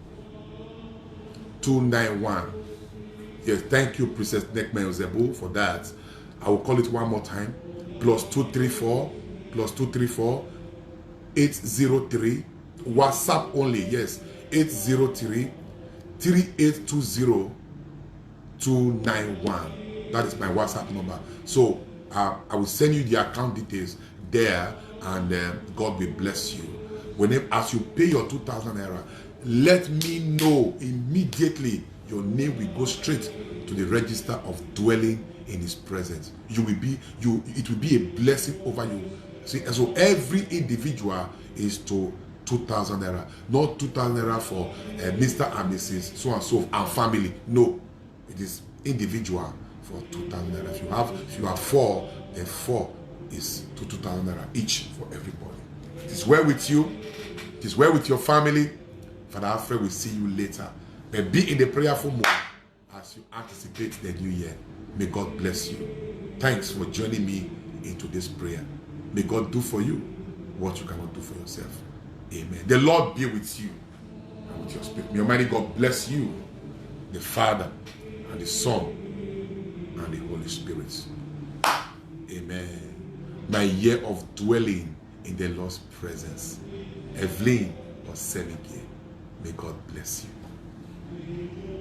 291. Yes, thank you, Princess Nekma Ozebu, for that. I will call it one more time. +234 803. WhatsApp only. Yes, 803 3820 291. That is my WhatsApp number. So I will send you the account details there, and God will bless you. Whenever, as you pay your 2,000 naira, let me know immediately. Your name will go straight to the register of dwelling in His presence. It will be a blessing over you. See, and so every individual is to 2,000 naira. Not 2,000 naira for Mr. and Mrs. so and so and family. No, it is individual for 2,000 naira. If you have 4, then 4 is to 2,000 naira each for everybody. It is well with you. It is well with your family. Father Alfred will see you later. But be in the prayerful mode as you anticipate the new year. May God bless you. Thanks for joining me into this prayer. May God do for you what you cannot do for yourself. Amen. The Lord be with you and with your spirit. May Almighty God bless you, the Father and the Son and the Holy Spirit. Amen. My year of dwelling in the Lord's presence. Evelyn or Semige. May God bless you.